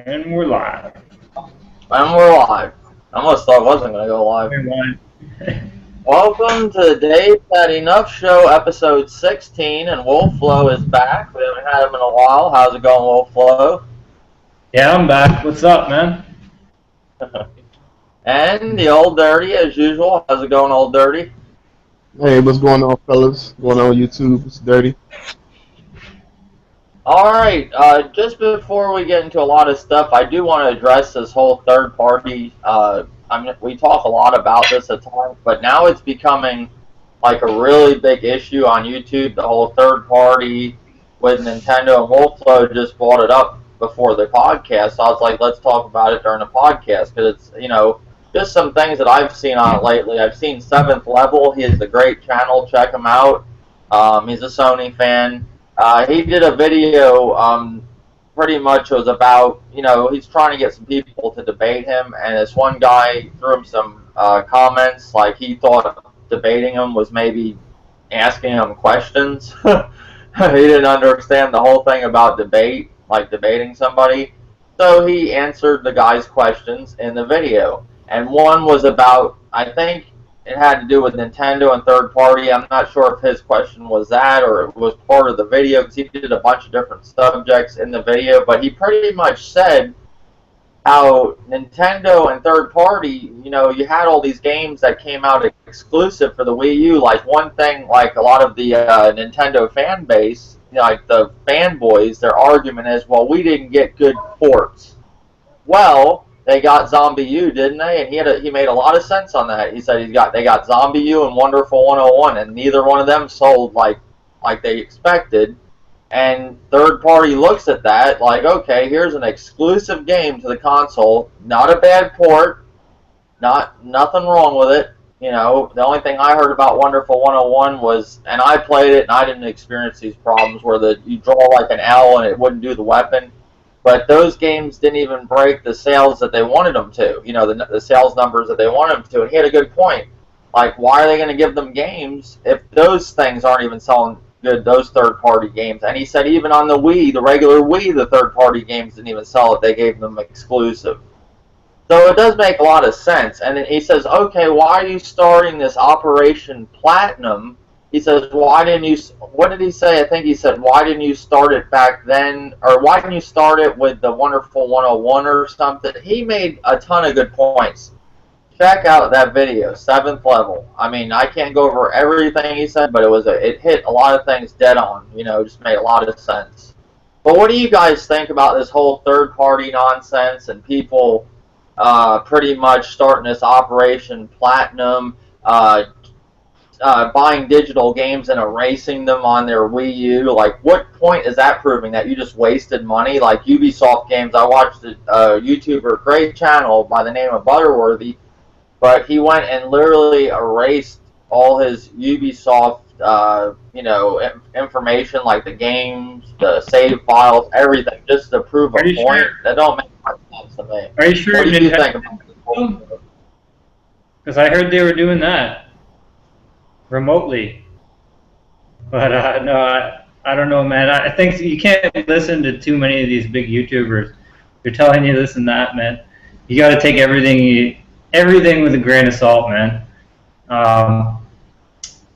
And we're live. And we're live. I almost thought I wasn't going to go live. Welcome to the Dave HadeNuFF Show, episode 16, and vvolflovv is back. We haven't had him in a while. How's it going, vvolflovv? Yeah, I'm back. What's up, man? And the Old Dirty, as usual. How's it going, Old Dirty? Hey, what's going on, fellas? What's going on YouTube? It's Dirty. Alright, just before we get into a lot of stuff, I do want to address this whole third party. We talk a lot about this at times, but now it's becoming like a really big issue on YouTube, the whole third party with Nintendo, and vvolflovv just brought it up before the podcast. So I was like, let's talk about it during the podcast, because it's, just some things that I've seen on it lately. I've seen 7th Level. He has a great channel. Check him out. He's a Sony fan. He did a video, pretty much was about, he's trying to get some people to debate him, and this one guy threw him some comments, like he thought debating him was maybe asking him questions. He didn't understand the whole thing about debate, like debating somebody. So he answered the guy's questions in the video. And one was about, I think it had to do with Nintendo and third party. I'm not sure if his question was that or it was part of the video, because he did a bunch of different subjects in the video. But he pretty much said how Nintendo and third party, you had all these games that came out exclusive for the Wii U. Like one thing, like a lot of the Nintendo fan base, like the fanboys, their argument is, well, we didn't get good ports. Well, they got Zombie U, didn't they? And he made a lot of sense on that. He said they got Zombie U and Wonderful 101, and neither one of them sold like they expected. And third party looks at that like, okay, here's an exclusive game to the console, not a bad port, nothing wrong with it. The only thing I heard about Wonderful 101 was, and I played it and I didn't experience these problems where you draw like an L and it wouldn't do the weapon. But those games didn't even break the sales that they wanted them to, the sales numbers that they wanted them to. And he had a good point. Like, why are they going to give them games if those things aren't even selling good, those third-party games? And he said even on the Wii, the regular Wii, the third-party games didn't even sell it. They gave them exclusive. So it does make a lot of sense. And then he says, okay, why are you starting this Operation Platinum? He says, why didn't you, what did he say? I think he said, why didn't you start it back then? Or why didn't you start it with the Wonderful 101 or something? He made a ton of good points. Check out that video, 7th Level. I mean, I can't go over everything he said, but it hit a lot of things dead on. Just made a lot of sense. But what do you guys think about this whole third-party nonsense and people pretty much starting this Operation Platinum, buying digital games and erasing them on their Wii U? Like, what point is that proving? That you just wasted money? Like Ubisoft games, I watched a YouTuber, great channel by the name of Butterworthy, but he went and literally erased all his Ubisoft, information, like the games, the save files, everything, just to prove a point. Sure? That don't make much sense to me. Are you sure? What do you think about this? Because I heard they were doing that remotely, but no, I don't know, man. I think you can't listen to too many of these big YouTubers. They're telling you this and that, man. You got to take everything with a grain of salt, man.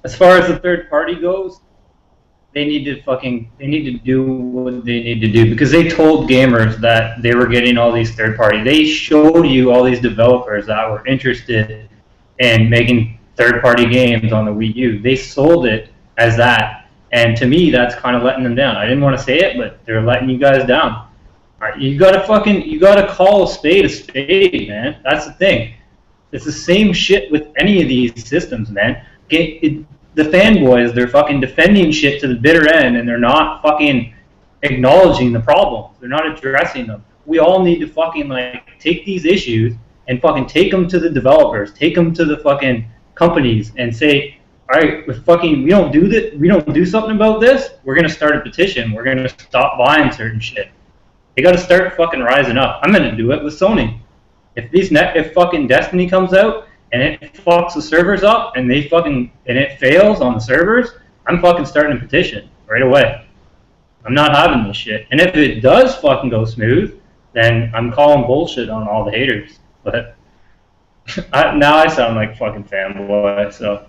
As far as the third party goes, they need to do what they need to do, because they told gamers that they were getting all these third party. They showed you all these developers that were interested in making third-party games on the Wii U. They sold it as that, and to me, that's kind of letting them down. I didn't want to say it, but they're letting you guys down. All right, you gotta call a spade, man. That's the thing. It's the same shit with any of these systems, man. The fanboys, they're fucking defending shit to the bitter end, and they're not fucking acknowledging the problems. They're not addressing them. We all need to fucking take these issues and fucking take them to the developers, take them to the fucking companies, and say, all right, we don't do something about this, we're gonna start a petition. We're gonna stop buying certain shit. They gotta start fucking rising up. I'm gonna do it with Sony. If fucking Destiny comes out and it fucks the servers up and it fails on the servers, I'm fucking starting a petition right away. I'm not having this shit. And if it does fucking go smooth, then I'm calling bullshit on all the haters. But now I sound like fucking fanboy. So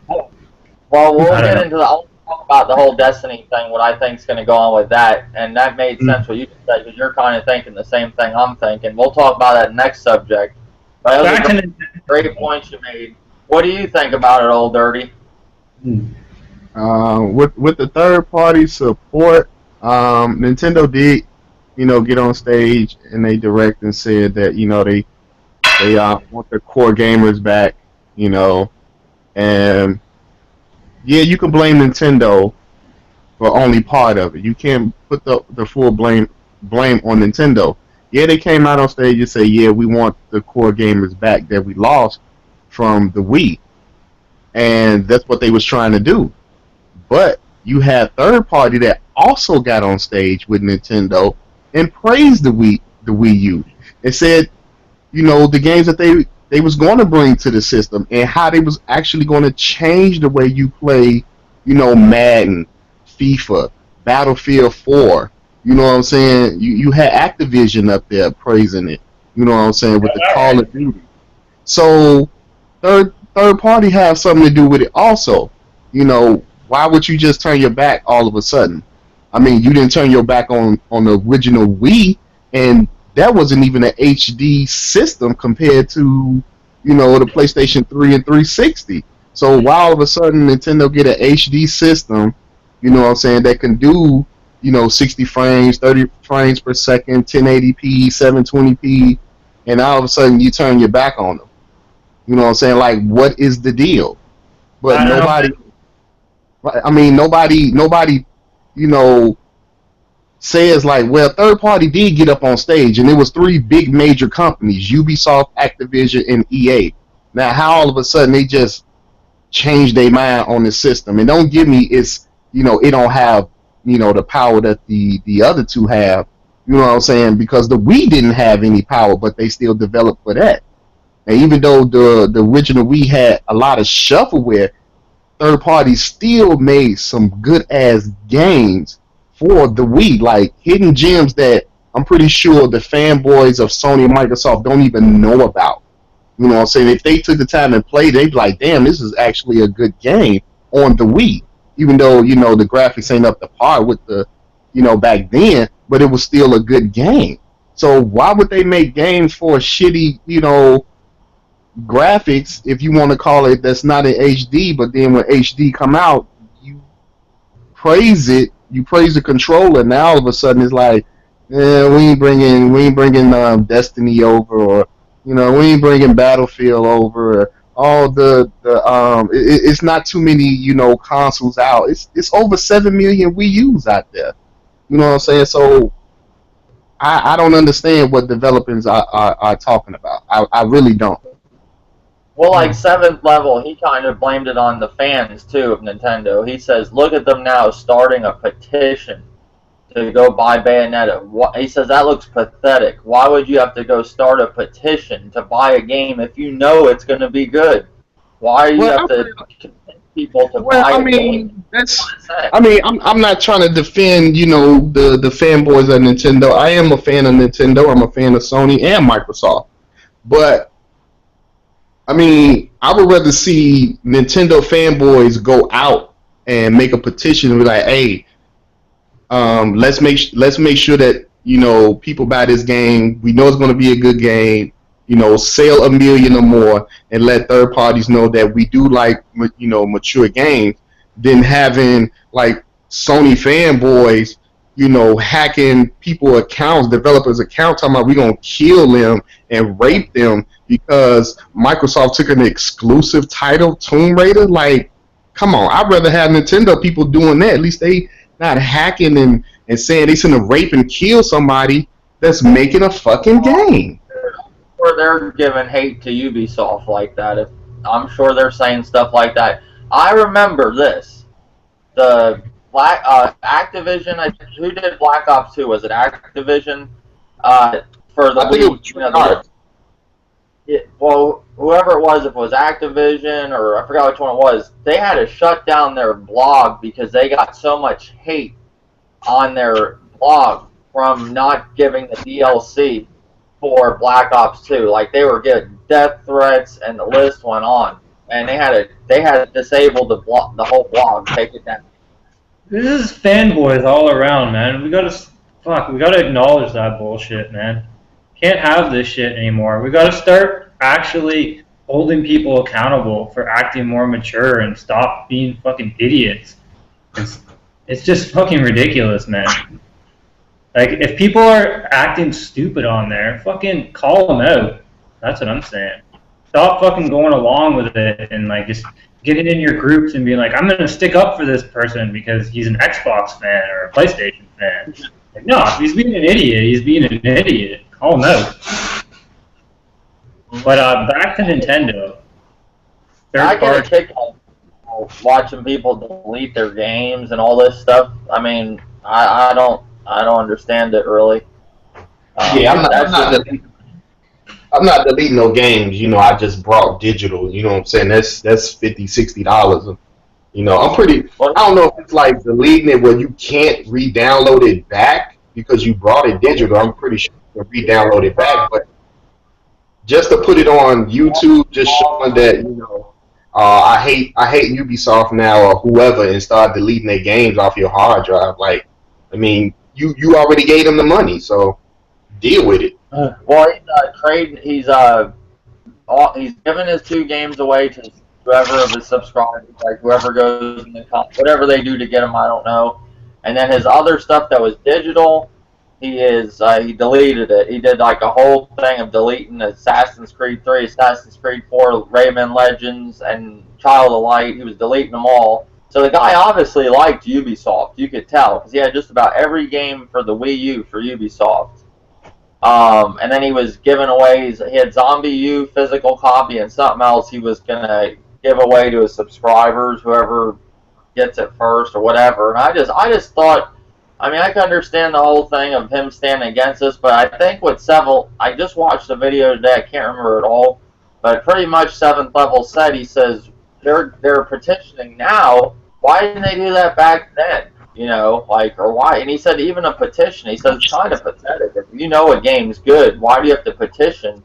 Well, we'll I don't get know. into the. I'll talk about the whole Destiny thing. What I think is going to go on with that, and that made sense what you just said because you're kind of thinking the same thing I'm thinking. We'll talk about that next subject. But those Back are to great points you made. What do you think about it, Old Dirty? With the third party support, Nintendo did, get on stage and they direct and said that they want their core gamers back, and yeah, you can blame Nintendo for only part of it. You can't put the full blame on Nintendo. Yeah, they came out on stage and say, yeah, we want the core gamers back that we lost from the Wii, and that's what they was trying to do. But you had third party that also got on stage with Nintendo and praised the Wii U and said, the games that they was going to bring to the system and how they was actually going to change the way you play, Madden, FIFA, Battlefield 4. You know what I'm saying? You had Activision up there praising it. You know what I'm saying, with the Call of Duty. So third party have something to do with it also. Why would you just turn your back all of a sudden? I mean, you didn't turn your back on the original Wii, and that wasn't even an HD system compared to, the PlayStation 3 and 360. So why all of a sudden Nintendo get an HD system, what I'm saying, that can do, 60 frames, 30 frames per second, 1080p, 720p, and all of a sudden you turn your back on them. You know what I'm saying? Like, what is the deal? But nobody, says like, well, third party did get up on stage, and it was three big major companies: Ubisoft, Activision, and EA. Now, how all of a sudden they just changed their mind on the system? And don't give me it's it don't have the power that the other two have. You know what I'm saying? Because the Wii didn't have any power, but they still developed for that. And even though the original Wii had a lot of shuffleware, third parties still made some good ass games for the Wii, like hidden gems that I'm pretty sure the fanboys of Sony and Microsoft don't even know about. You know what I'm saying? If they took the time and played, they'd be like, damn, this is actually a good game on the Wii. Even though, the graphics ain't up to par with the, back then, but it was still a good game. So why would they make games for shitty, graphics, if you want to call it, that's not in HD, but then when HD come out, you praise it, you praise the controller. Now all of a sudden it's like, we ain't bringing Destiny over, or we ain't bringing Battlefield over. Or all it's not too many consoles out. It's over 7 million Wii U's out there. You know what I'm saying? So I don't understand what developers are talking about. I really don't. Well, like Seventh Level, he kind of blamed it on the fans too of Nintendo. He says, "Look at them now starting a petition to go buy Bayonetta." He says that looks pathetic. Why would you have to go start a petition to buy a game if you know it's going to be good? Why do you have to convince people to buy a game? I'm not trying to defend, the fanboys of Nintendo. I am a fan of Nintendo. I'm a fan of Sony and Microsoft. But I would rather see Nintendo fanboys go out and make a petition and be like, "Hey, let's make sure that people buy this game. We know it's going to be a good game. Sell 1 million or more, and let third parties know that we do like mature games." Than having like Sony fanboys, hacking people accounts, developers accounts, talking about we gonna kill them and rape them because Microsoft took an exclusive title, Tomb Raider. Like, come on, I'd rather have Nintendo people doing that. At least they not hacking and saying they gonna rape and kill somebody that's making a fucking game. Or they're giving hate to Ubisoft like that. I'm sure they're saying stuff like that. I remember this. The Activision. Who did Black Ops 2? Was it Activision? For the I think it was well, whoever it was, if it was Activision or I forgot which one it was, they had to shut down their blog because they got so much hate on their blog from not giving the DLC for Black Ops 2. Like they were getting death threats, and the list went on. And they had to disable the whole blog, take it down. This is fanboys all around, man. We gotta acknowledge that bullshit, man. Can't have this shit anymore. We gotta start actually holding people accountable for acting more mature and stop being fucking idiots. It's just fucking ridiculous, man. Like, if people are acting stupid on there, fucking call them out. That's what I'm saying. Stop fucking going along with it and, like, just getting in your groups and being like, I'm going to stick up for this person because he's an Xbox fan or a PlayStation fan. Like, no, if he's being an idiot, he's being an idiot. Call him out. But back to Nintendo. I get a kick out of watching people delete their games and all this stuff. I mean, I don't understand it really. Yeah, I'm not deleting no games. You know, I just brought digital. You know what I'm saying? That's $50, $60. You know, I don't know if it's like deleting it where you can't re-download it back because you brought it digital. I'm pretty sure you can re-download it back, but just to put it on YouTube, just showing that, you know, I hate Ubisoft now or whoever, and start deleting their games off your hard drive. Like, I mean, you already gave them the money, so deal with it. Well, he's giving his 2 games away to whoever of his subscribers, like whoever goes in the whatever they do to get them, I don't know. And then his other stuff that was digital, he deleted it. He did like a whole thing of deleting Assassin's Creed 3, Assassin's Creed 4, Rayman Legends, and Child of Light. He was deleting them all. So the guy obviously liked Ubisoft. You could tell because he had just about every game for the Wii U for Ubisoft. And then he was giving away. He had Zombie U physical copy and something else he was gonna give away to his subscribers, whoever gets it first or whatever. And I just thought. I mean, I can understand the whole thing of him standing against this, but I think with Seville, I just watched a video today, I can't remember it all, but pretty much 7th Level said, he says, they're petitioning now, why didn't they do that back then? You know, like, or why? And he said even a petition, he says it's kind of pathetic. If you know a game's good, why do you have to petition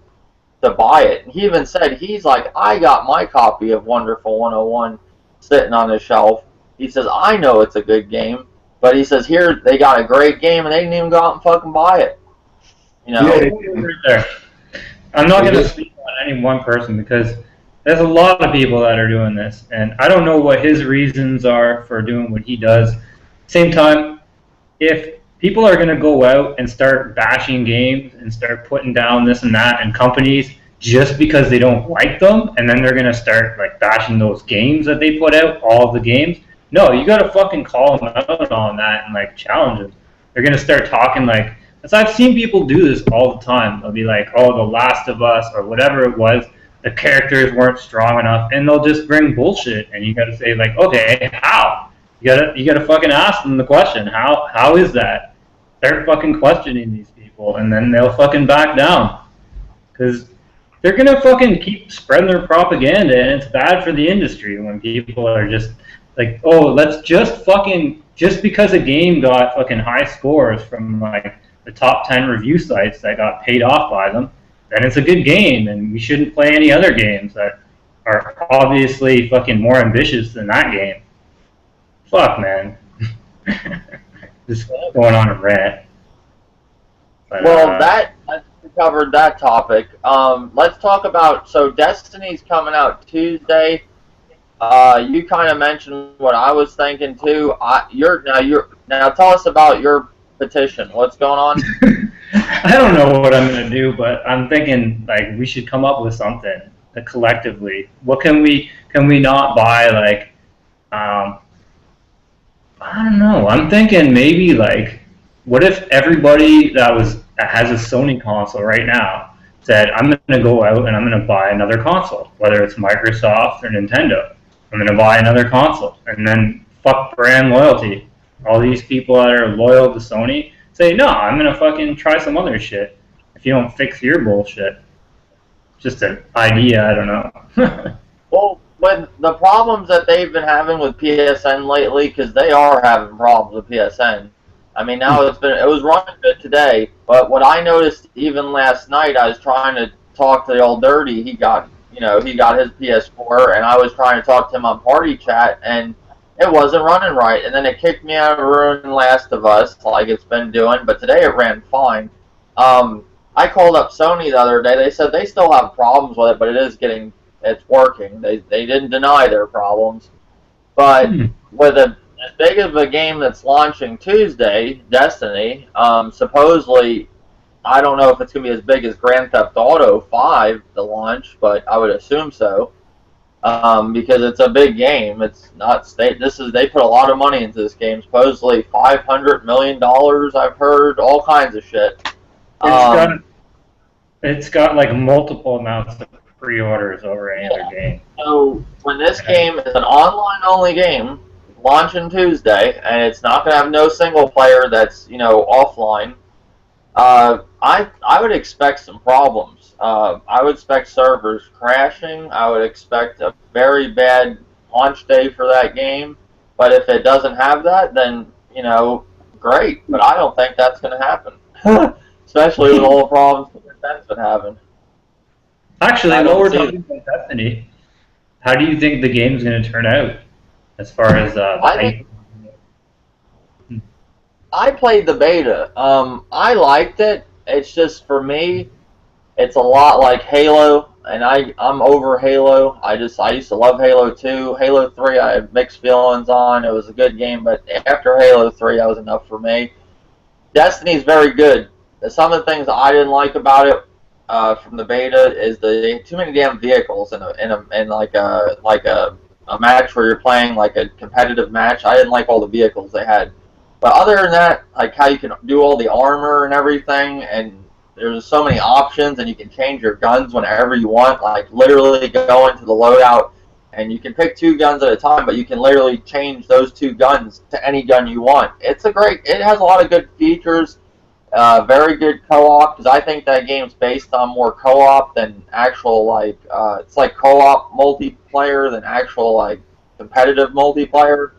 to buy it? And he even said, he's like, I got my copy of Wonderful 101 sitting on the shelf. He says, I know it's a good game. But he says here they got a great game and they didn't even go out and fucking buy it. You know. Yeah, I'm not going to speak on any one person because there's a lot of people that are doing this, and I don't know what his reasons are for doing what he does. Same time, if people are going to go out and start bashing games and start putting down this and that and companies just because they don't like them, and then they're going to start like bashing those games that they put out, all the games. No, you gotta fucking call them out on that and like challenge them. They're gonna start talking like, as I've seen people do this all the time. They'll be like, "Oh, The Last of Us" or whatever it was. The characters weren't strong enough, and they'll just bring bullshit. And you gotta say like, "Okay, how?" You gotta fucking ask them the question. How is that? Start fucking questioning these people, and then they'll fucking back down, because they're gonna fucking keep spreading their propaganda, and it's bad for the industry when people are just like, oh, let's just because a game got fucking high scores from like the top 10 review sites that got paid off by them, then it's a good game, and we shouldn't play any other games that are obviously fucking more ambitious than that game. Fuck, man. Just going on a rant. But, well, that we covered that topic. Let's talk about, so Destiny's coming out Tuesday. You kind of mentioned what I was thinking too. Now tell us about your petition. What's going on? I don't know what I'm gonna do, but I'm thinking like we should come up with something collectively. What can we not buy? Like, I don't know. I'm thinking maybe like, what if everybody that has a Sony console right now said, I'm gonna go out and I'm gonna buy another console, whether it's Microsoft or Nintendo. I'm going to buy another console, and then fuck brand loyalty. All these people that are loyal to Sony say, no, I'm going to fucking try some other shit if you don't fix your bullshit. Just an idea, I don't know. Well, when the problems that they've been having with PSN lately, because they are having problems with PSN, I mean, now it was running good today, but what I noticed even last night, I was trying to talk to the old dirty. He got his PS4, and I was trying to talk to him on party chat, and it wasn't running right. And then it kicked me out of Ruin Last of Us, like it's been doing. But today it ran fine. I called up Sony the other day. They said they still have problems with it, but it's working. They didn't deny their problems, but with as big of a game that's launching Tuesday, Destiny, supposedly, I don't know if it's going to be as big as Grand Theft Auto 5, the launch, but I would assume so, because it's a big game. It's not they put a lot of money into this game, supposedly $500 million, I've heard, all kinds of shit. It's got like multiple amounts of pre-orders over any other game. So when this game is an online-only game, launching Tuesday, and it's not going to have no single player that's offline, I would expect some problems. I would expect servers crashing. I would expect a very bad launch day for that game. But if it doesn't have that, then great. But I don't think that's going to happen, especially with all the problems that's been having. Actually, while we're talking about Destiny, how do you think the game's going to turn out? As far as I played the beta. I liked it. It's just, for me, it's a lot like Halo, and I'm over Halo. I used to love Halo 2. Halo 3 I had mixed feelings on. It was a good game, but after Halo 3 that was enough for me. Destiny's very good. Some of the things I didn't like about it from the beta is too many damn vehicles in like a match where you're playing like a competitive match. I didn't like all the vehicles they had. But other than that, like how you can do all the armor and everything, and there's so many options, and you can change your guns whenever you want, like literally go into the loadout, and you can pick 2 guns at a time, but you can literally change those 2 guns to any gun you want. It has a lot of good features, very good co-op, because I think that game's based on more co-op than actual, it's like co-op multiplayer than actual, like, competitive multiplayer.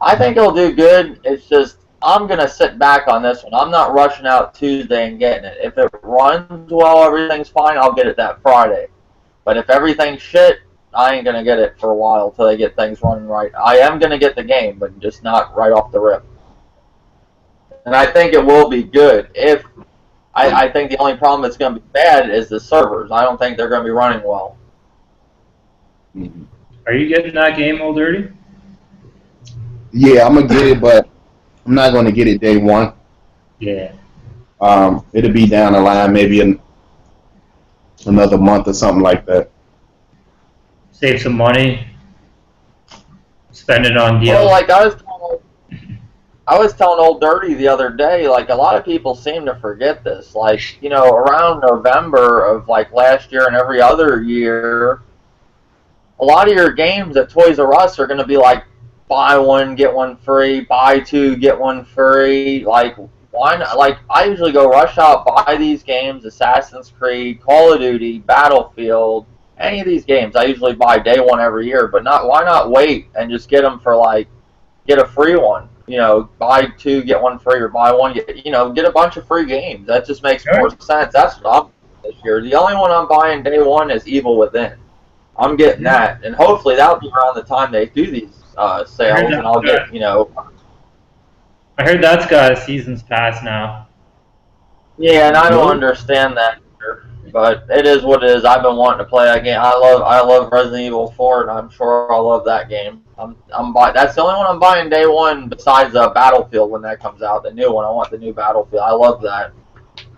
I think it'll do good. It's just, I'm going to sit back on this one. I'm not rushing out Tuesday and getting it. If it runs well, everything's fine, I'll get it that Friday. But if everything's shit, I ain't going to get it for a while until they get things running right. I am going to get the game, but just not right off the rip. And I think it will be good. I think the only problem that's going to be bad is the servers. I don't think they're going to be running well. Are you getting that game, Old Dirty? Yeah, I'm gonna get it, but I'm not gonna get it day one. Yeah. It'll be down the line, maybe in another month or something like that. Save some money. Spend it on DLC. Well, like I was telling Old Dirty the other day, like a lot of people seem to forget this. Like, around November of like last year and every other year, a lot of your games at Toys R Us are going to be like, buy 1, get 1 free, buy 2, get 1 free. Like, why not? Like, I usually go rush out, buy these games, Assassin's Creed, Call of Duty, Battlefield, any of these games. I usually buy day 1 every year, but why not wait and just get them for, like, get a free one? Buy 2, get 1 free, or buy 1, get a bunch of free games. That just makes more sense. That's what I'm doing this year. The only one I'm buying day 1 is Evil Within. I'm getting that, and hopefully that'll be around the time they do these sales, and I'll get, I heard that's got a season's pass now. Yeah, and I don't understand that either, but it is what it is. I've been wanting to play that game. I love Resident Evil 4, and I'm sure I'll love that game. That's the only one I'm buying day 1 besides Battlefield when that comes out, the new one. I want the new Battlefield. I love that.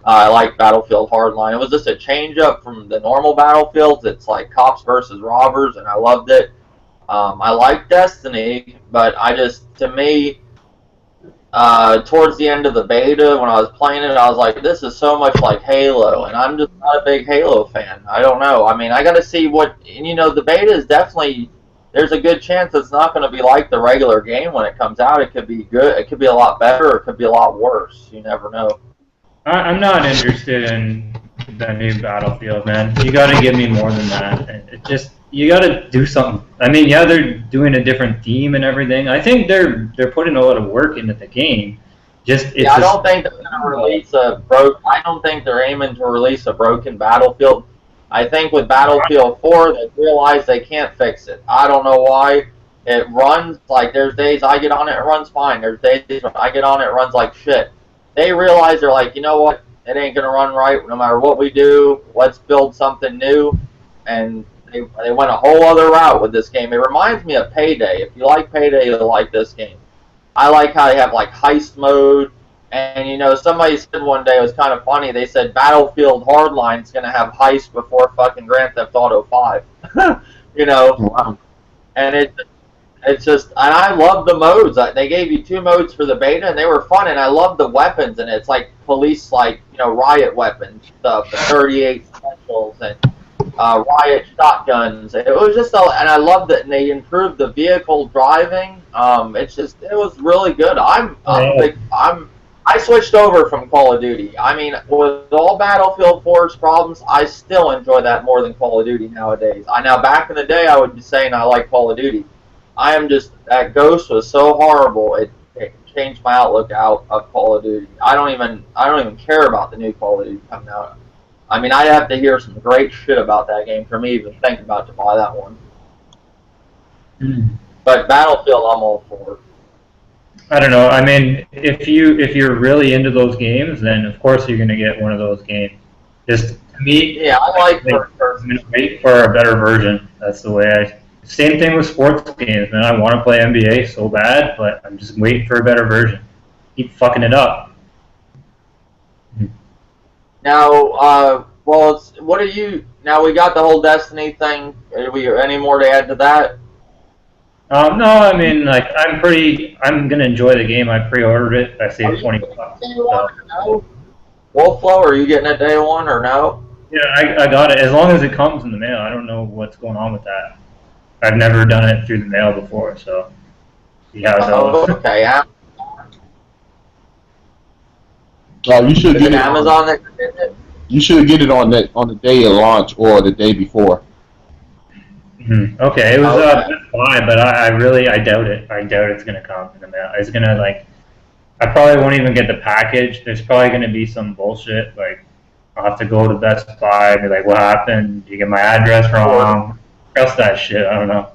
I like Battlefield Hardline. It was just a change up from the normal Battlefields. It's like cops versus robbers, and I loved it. I like Destiny, but to me, towards the end of the beta, when I was playing it, I was like, this is so much like Halo, and I'm just not a big Halo fan. I don't know. I mean, I got to see the beta is definitely, there's a good chance it's not going to be like the regular game when it comes out. It could be good. It could be a lot better. It could be a lot worse. You never know. I'm not interested in the new Battlefield, man. You got to give me more than that. You got to do something. I mean, they're doing a different theme and everything. I think they're putting a lot of work into the game. Just it's Yeah, I don't think they're gonna release a I don't think they're aiming to release a broken Battlefield. I think with Battlefield 4, they realize they can't fix it. I don't know why. It runs like there's days I get on it, it runs fine. There's days when I get on it, it runs like shit. They realize they're like, you know what? It ain't gonna run right no matter what we do. Let's build something new, and they went a whole other route with this game. It reminds me of Payday. If you like Payday, you'll like this game. I like how they have like heist mode, and you know somebody said one day, it was kind of funny. They said Battlefield Hardline's gonna have heist before fucking Grand Theft Auto 5. You know, Wow. and it's just, and I love the modes. They gave you 2 modes for the beta, and they were fun. And I love the weapons, and it's like police, like riot weapons stuff, and 38 specials, and riot shotguns. It was just, and I loved it. And they improved the vehicle driving. It was really good. I switched over from Call of Duty. I mean, with all Battlefield 4's problems, I still enjoy that more than Call of Duty nowadays. Now back in the day, I would be saying I like Call of Duty. I am just, that Ghost was so horrible. It changed my outlook out of Call of Duty. I don't even care about the new Call of Duty coming out. I mean, I'd have to hear some great shit about that game for me even think about to buy that one. But Battlefield, I'm all for. I don't know. I mean, if you're really into those games, then of course you're gonna get one of those games. Just to me, Yeah, I like first I'm gonna wait for a better version. That's the way I. Same thing with sports games, man. I want to play NBA so bad, but I'm just waiting for a better version. Keep fucking it up. Now, well, what are you? Now we got the whole Destiny thing. Are we any more to add to that? No, I mean, like, I'm gonna enjoy the game. I pre-ordered it. I saved $20. No? vvolflovv, are you getting it day one or no? Yeah, I got it. As long as it comes in the mail. I don't know what's going on with that. I've never done it through the mail before, so see how it goes. Oh, okay. You should Is get it it Amazon that did it? You should get it on the day of launch or the day before. Okay, it was Okay. Best Buy, but I doubt it. I doubt it's gonna come in the mail. It's gonna I probably won't even get the package. There's probably gonna be some bullshit. Like I'll have to go to Best Buy and be like, "What happened? Did you get my address wrong?" Trust that shit. I don't know.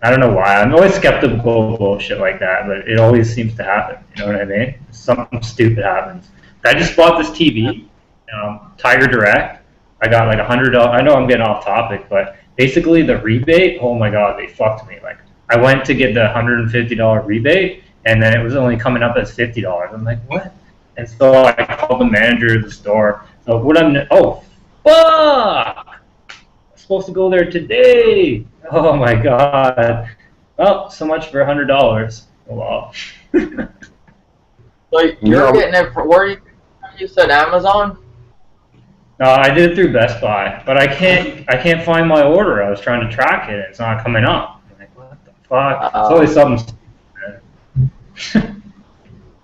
I don't know why. I'm always skeptical of bullshit like that, but it always seems to happen. You know what I mean? Something stupid happens. I just bought this TV, Tiger Direct. I got like $100. I know I'm getting off topic, but basically the rebate. Oh my god, they fucked me. Like I went to get the $150 rebate, and then it was only coming up as $50. I'm like, what? And so I called the manager of the store. So fuck! I'm supposed to go there today. Oh my god. Well, so much for $100. Oh well. So you're getting it for where you said Amazon? No, I did it through Best Buy, but I can't find my order. I was trying to track it, and it's not coming up. I'm like, what the fuck? It's always something.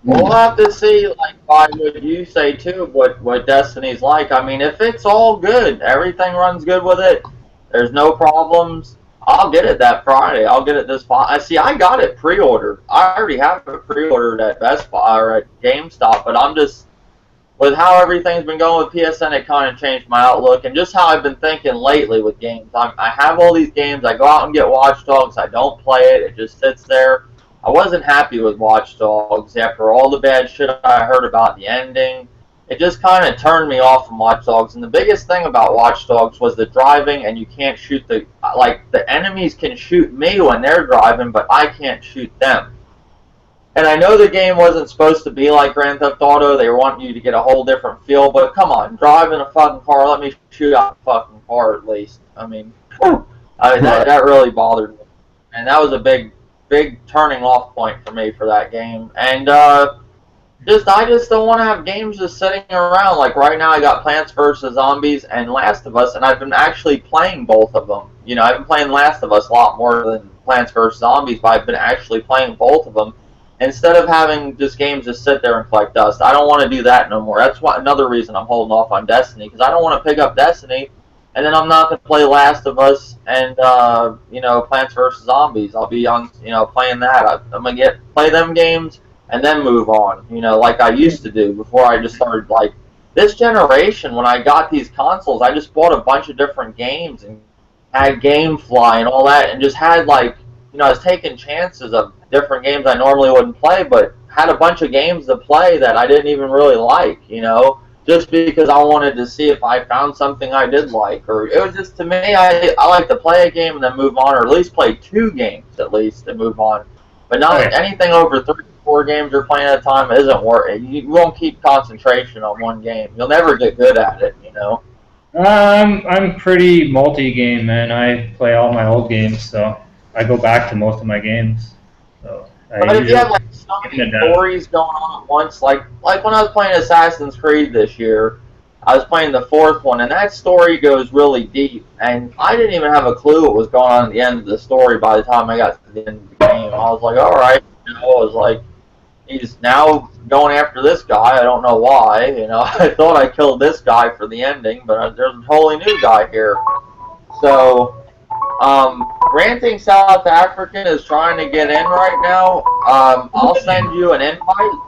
We'll have to see, like, by what you say too, what Destiny's like. I mean, if it's all good, everything runs good with it, there's no problems, I'll get it that Friday. I'll get it this Friday. See, I got it pre-ordered. I already have it pre-ordered at Best Buy or at GameStop, but I'm just, with how everything's been going with PSN, it kind of changed my outlook, and just how I've been thinking lately with games. I have all these games, I go out and get Watch Dogs, I don't play it, it just sits there. I wasn't happy with Watch Dogs after all the bad shit I heard about the ending. It just kind of turned me off from Watch Dogs. And the biggest thing about Watch Dogs was the driving, and you can't shoot the enemies can shoot me when they're driving, but I can't shoot them. And I know the game wasn't supposed to be like Grand Theft Auto. They were wanting you to get a whole different feel, but come on, driving a fucking car, let me shoot out the fucking car at least. I mean, that really bothered me. And that was a big turning off point for me for that game. And I just don't want to have games just sitting around. Like right now I got Plants vs. Zombies and Last of Us, and I've been actually playing both of them. You know, I've been playing Last of Us a lot more than Plants vs. Zombies, but I've been actually playing both of them. Instead of having just games just sit there and collect dust. I don't want to do that no more. That's another reason I'm holding off on Destiny, because I don't want to pick up Destiny and then I'm not gonna play Last of Us and you know, Plants vs Zombies. I'll be on, you know, playing that. I'm gonna play them games and then move on. You know, like I used to do before I just started. Like this generation, when I got these consoles, I just bought a bunch of different games and had GameFly and all that, and just had like, you know, I was taking chances of different games I normally wouldn't play, but had a bunch of games to play that I didn't even really like, you know, just because I wanted to see if I found something I did like. Or it was just, to me, I like to play a game and then move on, or at least play 2 games at least and move on. But not anything over 3 or 4 games you're playing at a time isn't worth it. You won't keep concentration on one game. You'll never get good at it, you know. I'm pretty multi-game, man. I play all my old games, so I go back to most of my games. So but if you have like so many stories going on at once, like when I was playing Assassin's Creed this year, I was playing the 4th one, and that story goes really deep, and I didn't even have a clue what was going on at the end of the story by the time I got to the end of the game. I was like, all right, you know, I was like, he's now going after this guy. I don't know why. You know, I thought I killed this guy for the ending, but there's a totally new guy here. So, Ranting South African is trying to get in right now. I'll send you an invite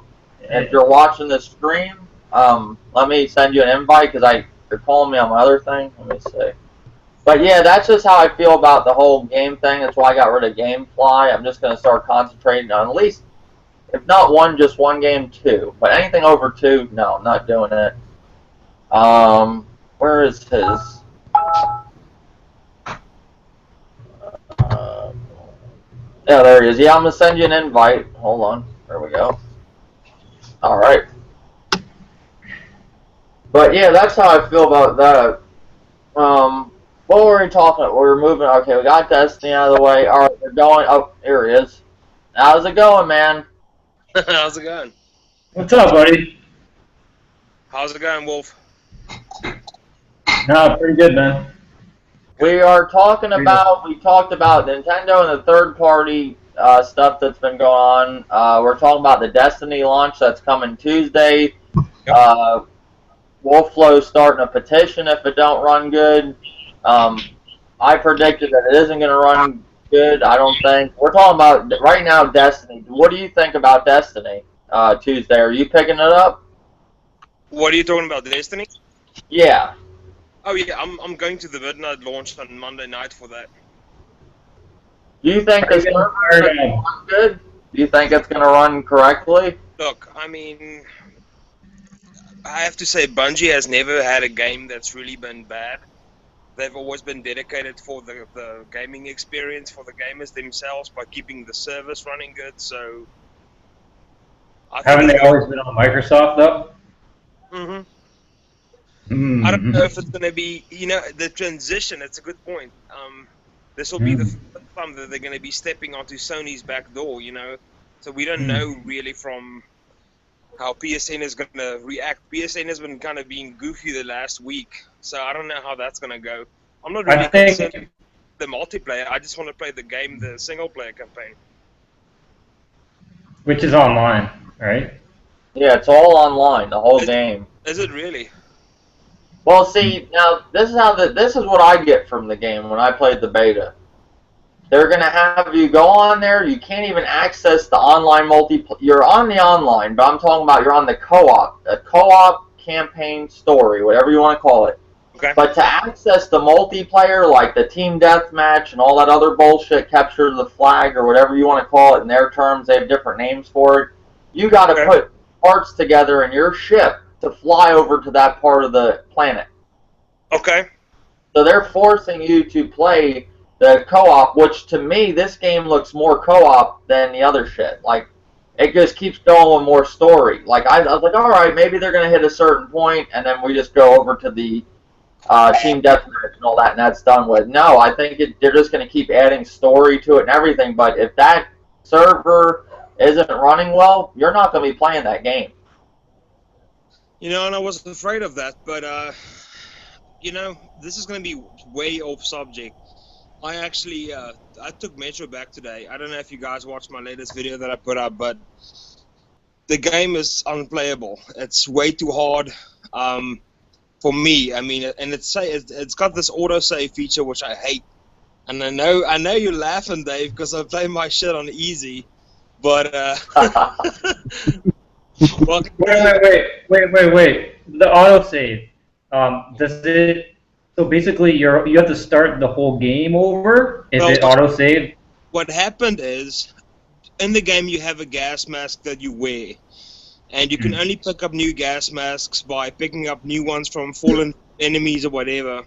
if you're watching the stream. Let me send you an invite because you're calling me on my other thing. Let me see. But yeah, that's just how I feel about the whole game thing. That's why I got rid of GameFly. I'm just going to start concentrating on at least, if not one, just one game, 2. But anything over 2, no, I'm not doing it. Where is his? Yeah, there he is. Yeah, I'm going to send you an invite. Hold on. There we go. Alright. But yeah, that's how I feel about that. What were we talking about? We were moving. Okay, we got Destiny out of the way. Alright, we're going. Oh, here he is. How's it going, man? How's it going? What's up, buddy? How's it going, Wolf? No, pretty good, man. We talked about Nintendo and the third-party stuff that's been going on. We're talking about the Destiny launch that's coming Tuesday. Yep. vvolflovv starting a petition if it don't run good. I predicted that it isn't going to run good, I don't think. We're talking about, right now, Destiny. What do you think about Destiny Tuesday? Are you picking it up? What are you talking about, Destiny? Yeah. Oh yeah, I'm going to the midnight launch on Monday night for that. Do you think the server is going to run good? Do you think it's going to run correctly? Look, I mean, I have to say Bungie has never had a game that's really been bad. They've always been dedicated for the gaming experience for the gamers themselves by keeping the service running good, so... Haven't they always been on Microsoft, though? Mm-hmm. I don't know if it's going to be, you know, the transition, it's a good point. This will be the first time that they're going to be stepping onto Sony's back door, you know, so we don't know really from how PSN is going to react. PSN has been kind of being goofy the last week, so I don't know how that's going to go. I'm not really concerned with the multiplayer, I just want to play the game, the single-player campaign. Which is online, right? Yeah, it's all online, the whole game. Is it really? Well, see, now this is what I get from the game when I played the beta. They're gonna have you go on there. You can't even access the online multiplayer. You're on the online, but I'm talking about you're on the co-op, campaign story, whatever you want to call it. Okay. But to access the multiplayer, like the team deathmatch and all that other bullshit, capture the flag or whatever you want to call it in their terms, they have different names for it. You got to put parts together in your ship to fly over to that part of the planet. Okay. So they're forcing you to play the co-op, which to me, this game looks more co-op than the other shit. Like, it just keeps going with more story. Like, I was like, alright, maybe they're going to hit a certain point, and then we just go over to the team deathmatch and all that, and that's done with. No, I think they're just going to keep adding story to it and everything, but if that server isn't running well, you're not going to be playing that game. You know, and I was afraid of that, but, you know, this is going to be way off subject. I actually, I took Metro back today. I don't know if you guys watched my latest video that I put up, but the game is unplayable. It's way too hard. for me. I mean, and it's got this autosave feature which I hate. And I know you're laughing, Dave, because I play my shit on easy. But well, Wait. The autosave. Does it? So basically, you have to start the whole game over if it autosave. What happened is, in the game you have a gas mask that you wear, and you can only pick up new gas masks by picking up new ones from fallen enemies or whatever.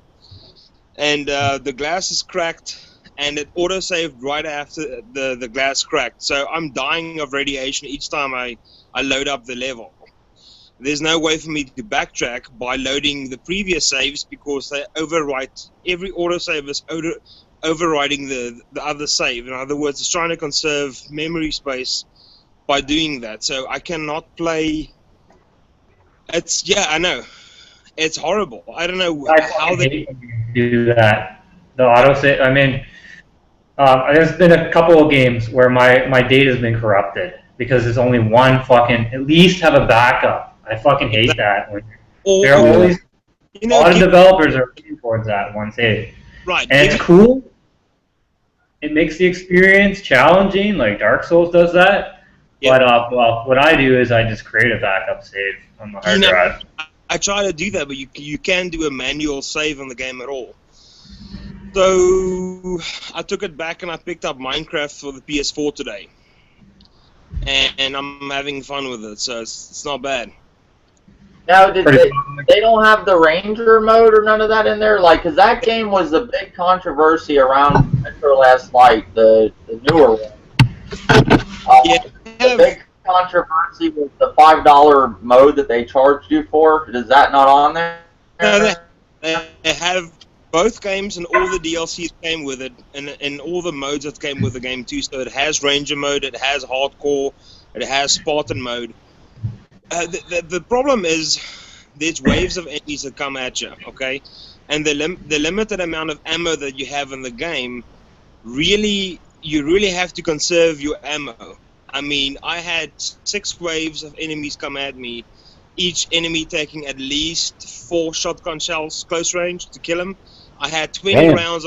And the glass is cracked, and it auto-saved right after the glass cracked. So I'm dying of radiation each time I load up the level. There's no way for me to backtrack by loading the previous saves because they overwrite. Every autosave is overriding the other save. In other words, it's trying to conserve memory space by doing that. So I cannot play. I know. It's horrible. I don't know how they do that. The autosave. I mean, there's been a couple of games where my data's been corrupted because there's only one fucking. At least have a backup. I fucking hate that. There are always a lot of developers are looking towards that one save. Right. And it's cool. It makes the experience challenging, like Dark Souls does that. Yeah. But well, what I do is I just create a backup save on the hard drive. I try to do that, but you can't do a manual save on the game at all. So I took it back and I picked up Minecraft for the PS4 today, and I'm having fun with it. So it's not bad. Now, they don't have the Ranger mode or none of that in there? Like, because that game was a big controversy around Metro Last Light, the newer one. The big controversy with the $5 mode that they charged you for. Is that not on there? No, they have both games and all the DLCs came with it, and all the modes that came with the game too. So it has Ranger mode, it has Hardcore, it has Spartan mode. The problem is there's waves of enemies that come at you, okay? And the limited amount of ammo that you have in the game, you really have to conserve your ammo. I mean, I had 6 waves of enemies come at me, each enemy taking at least 4 shotgun shells close range to kill him. I had 20 rounds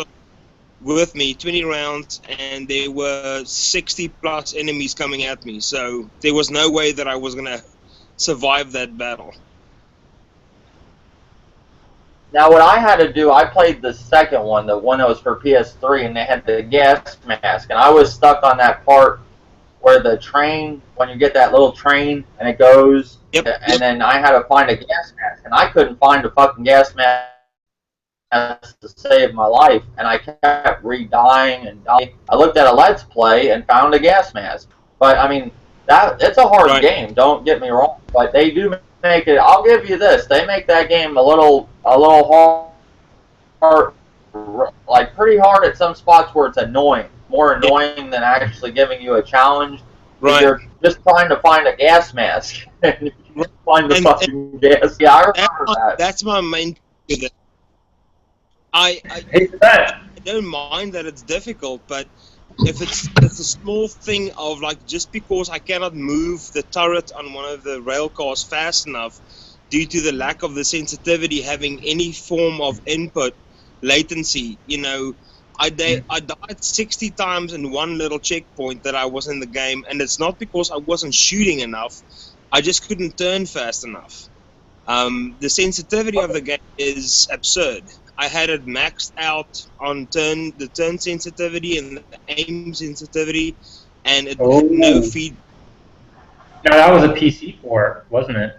with me, 20 rounds, and there were 60 plus enemies coming at me. So there was no way that I was going to survive that battle. Now, what I had to do, I played the second one, the one that was for PS3, and they had the gas mask, and I was stuck on that part where the train, when you get that little train and it goes, and then I had to find a gas mask, and I couldn't find a fucking gas mask to save my life, and I kept re-dying and dying. I looked at a Let's Play and found a gas mask, but I mean, it's a hard game, don't get me wrong, but they do make it, I'll give you this, they make that game a little hard, like pretty hard at some spots where it's annoying, more annoying than actually giving you a challenge. Right. You're just trying to find a gas mask, and you find the fucking gas. Yeah, I remember that. That's my main thing. I don't mind that it's difficult, but if it's a small thing of like just because I cannot move the turret on one of the rail cars fast enough due to the lack of the sensitivity having any form of input latency, you know, I died 60 times in one little checkpoint that I was in the game, and it's not because I wasn't shooting enough, I just couldn't turn fast enough. The sensitivity of the game is absurd. I had it maxed out on the turn sensitivity and the aim sensitivity, and it had no feed. No, that was a PC port, wasn't it?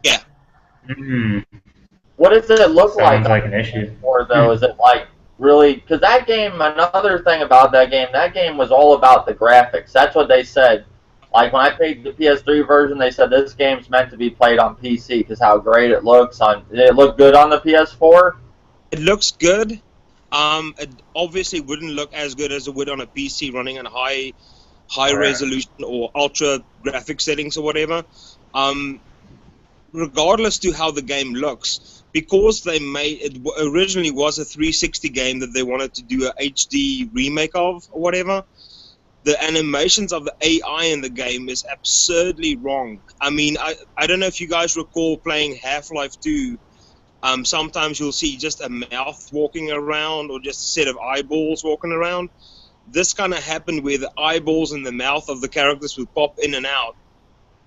Yeah. What does it look like? Sounds like an issue. Or though, is it like really? Because that game, another thing about that game was all about the graphics. That's what they said. Like when I played the PS3 version, they said this game's meant to be played on PC because how great it looks on. Did it look good on the PS4? It looks good. It obviously wouldn't look as good as it would on a PC running on high resolution or ultra graphic settings or whatever. Regardless to how the game looks, because they made it originally was a 360 game that they wanted to do a HD remake of or whatever. the animations of the AI in the game is absurdly wrong. I mean, I don't know if you guys recall playing Half-Life 2. Sometimes you'll see just a mouth walking around or just a set of eyeballs walking around. This kind of happened where the eyeballs and the mouth of the characters would pop in and out.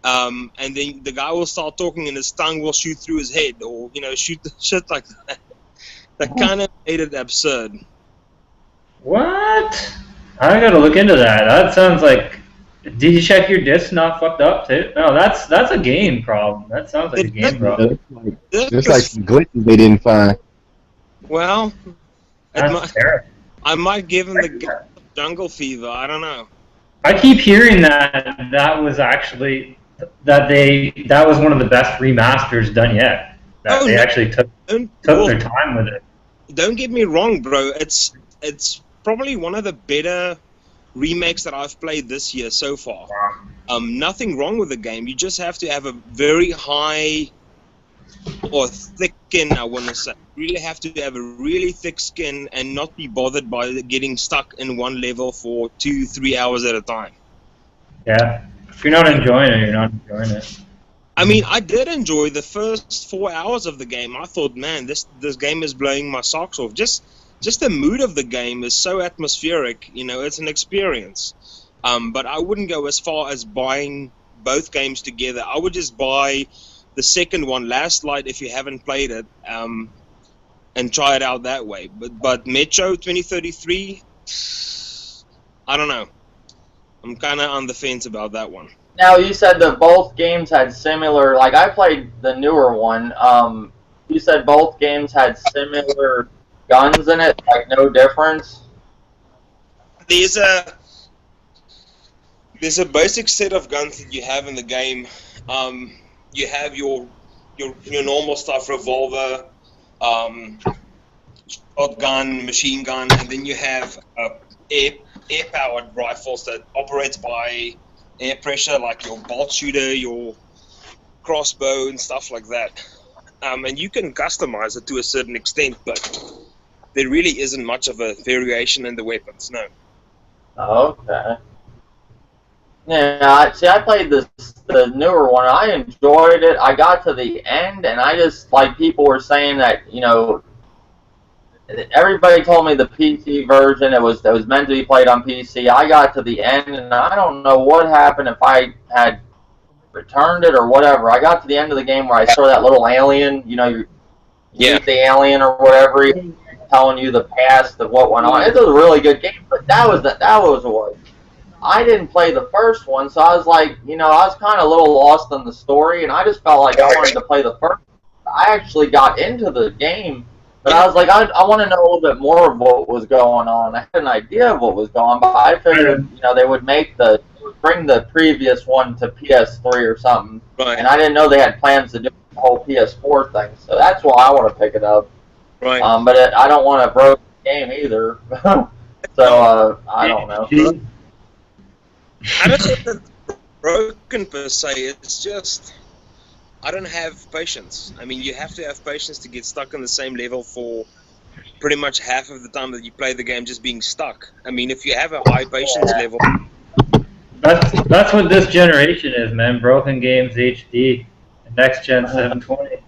And then the guy will start talking and his tongue will shoot through his head, or, you know, shoot shit like that. That kind of made it absurd. What? I gotta look into that. That sounds like. Did you check your disc not fucked up too? No, that's a game problem. That sounds like a game problem. It's like some glitches they didn't find. Well, That's terrible. I might give him the jungle fever. I don't know. I keep hearing that was actually that was one of the best remasters done yet. That they actually took their time with it. Don't get me wrong, bro. It's probably one of the better remakes that I've played this year so far. Nothing wrong with the game. You just have to have a very high or thick skin, I want to say. You really have to have a really thick skin and not be bothered by getting stuck in one level for 2-3 hours at a time. Yeah. If you're not enjoying it, you're not enjoying it. I mean, I did enjoy the first 4 hours of the game. I thought, man, this game is blowing my socks off. Just the mood of the game is so atmospheric, you know, it's an experience. But I wouldn't go as far as buying both games together. I would just buy the second one, Last Light, if you haven't played it, and try it out that way. But Metro 2033, I don't know. I'm kind of on the fence about that one. Now, you said that both games had similar, like I played the newer one, you said both games had similar guns in it, like no difference? There's a basic set of guns that you have in the game. You have your normal stuff, revolver, shotgun, machine gun, and then you have air-powered rifles that operates by air pressure, like your bolt shooter, your crossbow, and stuff like that. And you can customize it to a certain extent, but there really isn't much of a variation in the weapons, no. Okay. Yeah, see, I played the newer one. I enjoyed it. I got to the end, and I just, like, people were saying that, you know, everybody told me the PC version, it was meant to be played on PC. I got to the end, and I don't know what happened, if I had returned it or whatever. I got to the end of the game where I saw that little alien, you know, you meet the alien or whatever, he's telling you the past of what went on. It was a really good game, but that was what. I didn't play the first one, so I was like, you know, I was kind of a little lost in the story, and I just felt like I wanted to play the first one. I actually got into the game, but I was like, I want to know a little bit more of what was going on. I had an idea of what was going on, but I figured, you know, they would bring the previous one to PS3 or something, and I didn't know they had plans to do the whole PS4 thing, so that's why I want to pick it up. Right. But I don't want to broke the game either, so I don't know. I don't think it's broken per se, it's just I don't have patience. I mean, you have to have patience to get stuck on the same level for pretty much half of the time that you play the game just being stuck. I mean, if you have a high patience level... That's what this generation is, man. Broken Games HD. Next Gen 720.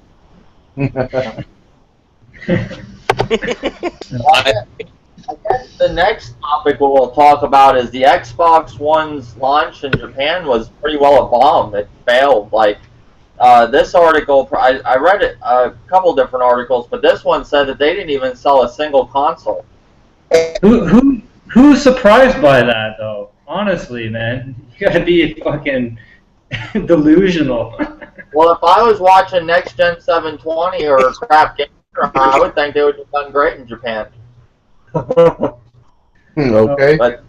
I guess the next topic we'll talk about is the Xbox One's launch in Japan was pretty well a bomb. It failed. Like, this article, I read it, a couple different articles, but this one said that they didn't even sell a single console. Who's surprised by that, though? Honestly, man. You gotta be fucking delusional. Well, if I was watching Next Gen 720 or Crap Gamer, I would think they would have done great in Japan. Okay. But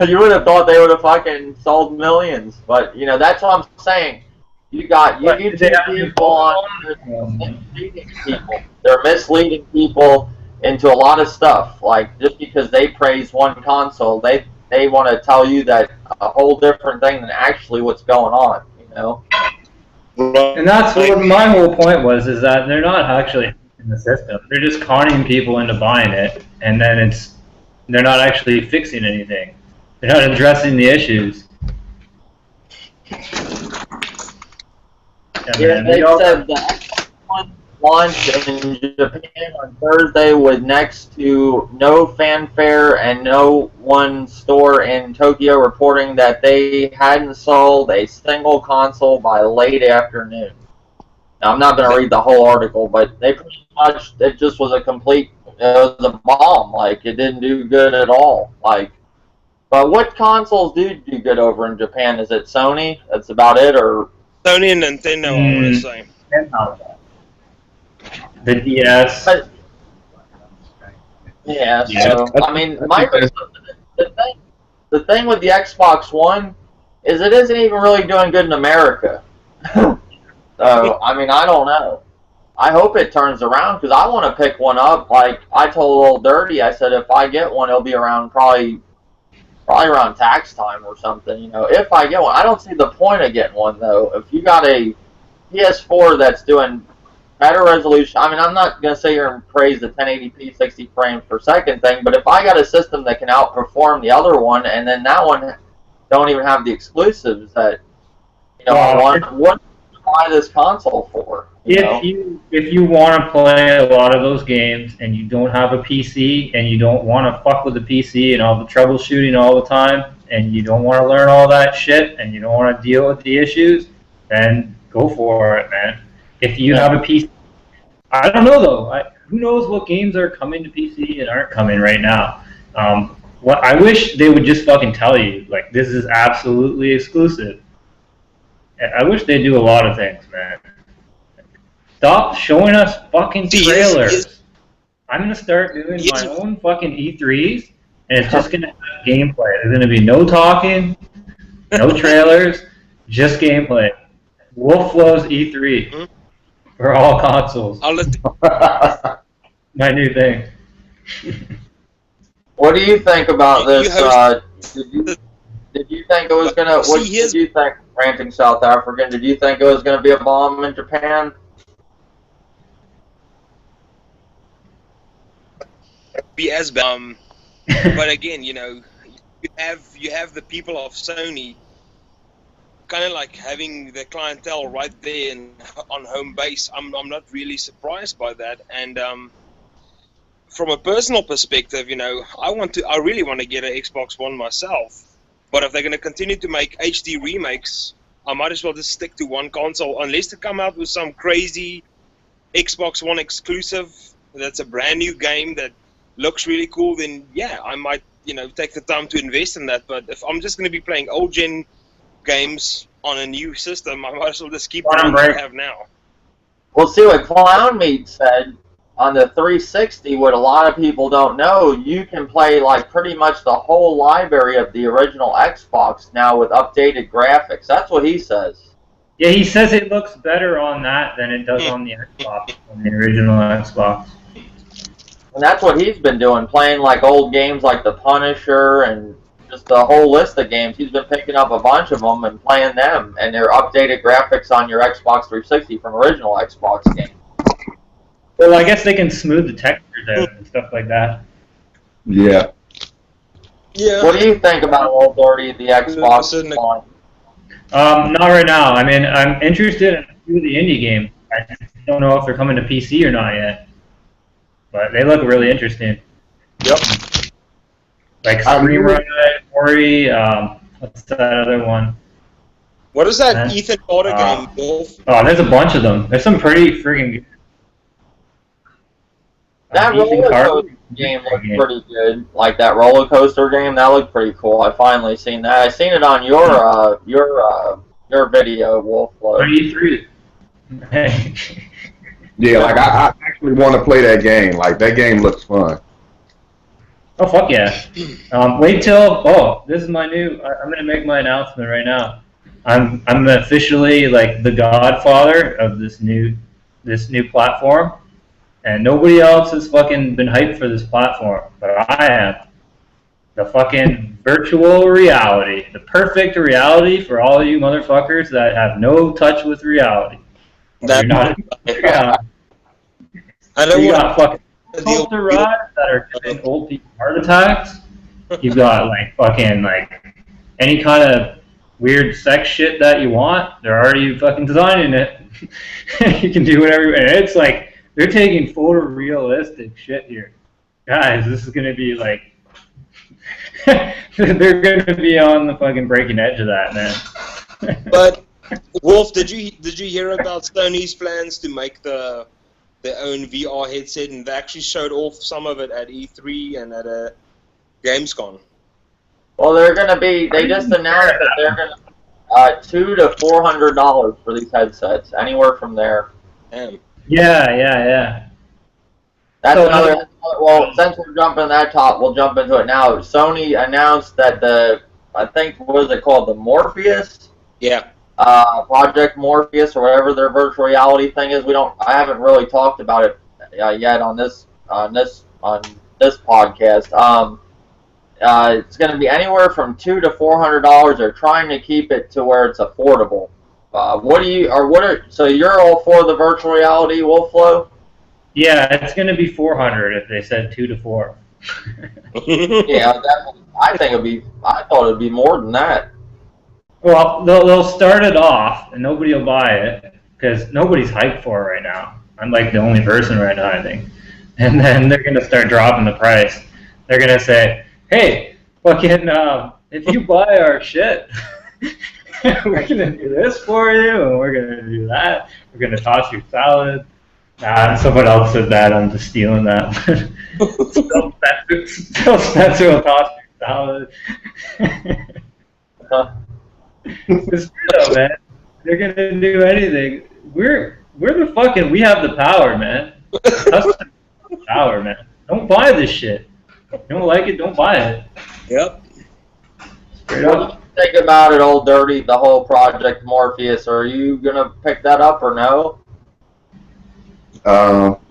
you would have thought they would have fucking sold millions. But, you know, that's what I'm saying. You need people on misleading people. They're misleading people into a lot of stuff. Like, just because they praise one console, they want to tell you that a whole different thing than actually what's going on, you know? And that's what my whole point was, is that they're not actually in the system. They're just conning people into buying it, and then They're not actually fixing anything. They're not addressing the issues. Yeah, they said that one launched in Japan on Thursday with next to no fanfare and no one store in Tokyo reporting that they hadn't sold a single console by late afternoon. Now, I'm not going to read the whole article, but they pretty much, it just was a complete, it was a bomb. Like, it didn't do good at all. Like, but what consoles do good over in Japan? Is it Sony? That's about it, or? Sony and Nintendo, I want to say. The DS. But, yeah, so, I mean, Microsoft, the thing with the Xbox One is it isn't even really doing good in America. So, I mean, I don't know. I hope it turns around because I want to pick one up. Like, I told Old Dirty, I said if I get one, it'll be around probably around tax time or something, you know, if I get one. I don't see the point of getting one, though. If you got a PS4 that's doing better resolution, I mean, I'm not going to sit here and praise the 1080p 60 frames per second thing, but if I got a system that can outperform the other one, and then that one don't even have the exclusives that, you know, I want, what do I buy this console for? If you want to play a lot of those games and you don't have a PC and you don't want to fuck with the PC and all the troubleshooting all the time and you don't want to learn all that shit and you don't want to deal with the issues, then go for it, man. If you have a PC, I don't know though. Who knows what games are coming to PC and aren't coming right now? What I wish they would just fucking tell you, like, this is absolutely exclusive. I wish they do a lot of things, man. Stop showing us fucking trailers. I'm going to start doing my own fucking E3s, and it's just going to have gameplay. There's going to be no talking, no trailers, just gameplay. vvolflovv's E3 for all consoles. My new thing. What do you think about this? Did you think it was going to... What did you think, ranting South African? Did you think it was going to be a bomb in Japan? Be as bad. But again, you know, you have the people of Sony kind of like having the clientele right there on home base. I'm not really surprised by that. And from a personal perspective, you know, I really want to get an Xbox One myself. But if they're going to continue to make HD remakes, I might as well just stick to one console unless they come out with some crazy Xbox One exclusive that's a brand new game that looks really cool, then yeah, I might, you know, take the time to invest in that. But if I'm just going to be playing old gen games on a new system, I might as well just keep the one I have now. Well, see what Clown Meat said on the 360, what a lot of people don't know, you can play like pretty much the whole library of the original Xbox now with updated graphics. That's what he says. Yeah, he says it looks better on that than it does on the Xbox, on the original Xbox. And that's what he's been doing, playing like old games like The Punisher and just a whole list of games. He's been picking up a bunch of them and playing them, and they're updated graphics on your Xbox 360 from original Xbox games. Well, I guess they can smooth the textures out and stuff like that. Yeah. Yeah. What do you think about Old Dirty, the Xbox One? Not right now. I mean, I'm interested in a few of the indie games. I just don't know if they're coming to PC or not yet. But they look really interesting. Yep. Like Scream Ride, Ori, what's that other one? What is that Ethan Carter game, Wolf? Oh, there's a bunch of them. There's some pretty freaking good. That roller coaster game looked pretty good. Like that roller coaster game, that looked pretty cool. I finally seen that. I seen it on your video, vvolflovv. 33. Yeah, like I actually want to play that game. Like that game looks fun. Oh fuck yeah! Wait till this is my new. I'm gonna make my announcement right now. I'm officially like the godfather of this new platform, and nobody else has fucking been hyped for this platform, but I am. The fucking virtual reality, the perfect reality for all you motherfuckers that have no touch with reality. That You're not. I don't You want got fucking helicopter rides that are giving old people heart attacks. You've got like fucking like any kind of weird sex shit that you want. They're already fucking designing it. You can do whatever. And it's like they're taking photorealistic shit here, guys. This is gonna be like they're gonna be on the fucking breaking edge of that, man. But Wolf, did you hear about Sony's plans to make their own VR headset, and they actually showed off some of it at E3 and at Gamescom? Well, they're gonna be. They just announced that they're gonna $200 to $400 for these headsets, anywhere from there. Damn. Yeah. That's So, another. Well, since we're jumping that top, we'll jump into it now. Sony announced that I think, what is it called, the Morpheus? Yeah. Project Morpheus, or whatever their virtual reality thing is. I haven't really talked about it yet on this podcast. It's going to be anywhere from $200 to $400. They're trying to keep it to where it's affordable. So you're all for the virtual reality, vvolflovv? Yeah, it's gonna be 400 if they said 2 to 4. Yeah, I thought it'd be more than that. Well, they'll start it off, and nobody will buy it because nobody's hyped for it right now. I'm like the only person right now, I think. And then they're gonna start dropping the price. They're gonna say, "Hey, fucking, if you buy our shit, we're gonna do this for you, and we're gonna do that. We're gonna toss you salad." Nah, someone else said that. I'm just stealing that. Still Spencer will toss you salad. It's true though, man. They're gonna do anything. We have the power, man. That's the power, man. Don't buy this shit. You don't like it, don't buy it. Yep. Straight What up. do you think about it, Old Dirty, the whole Project Morpheus? Are you gonna pick that up or no?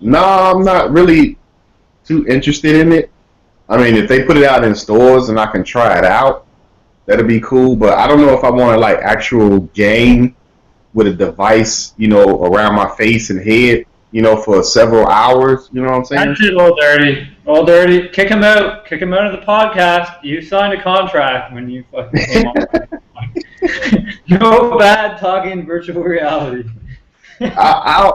No, I'm not really too interested in it. I mean, if they put it out in stores and I can try it out, that'd be cool. But I don't know if I want to like actual game with a device, around my face and head, for several hours. You know what I'm saying? That's it, Old Dirty. Old Dirty, kick him out. Kick him out of the podcast. You signed a contract when you fucking came on. No bad talking virtual reality. I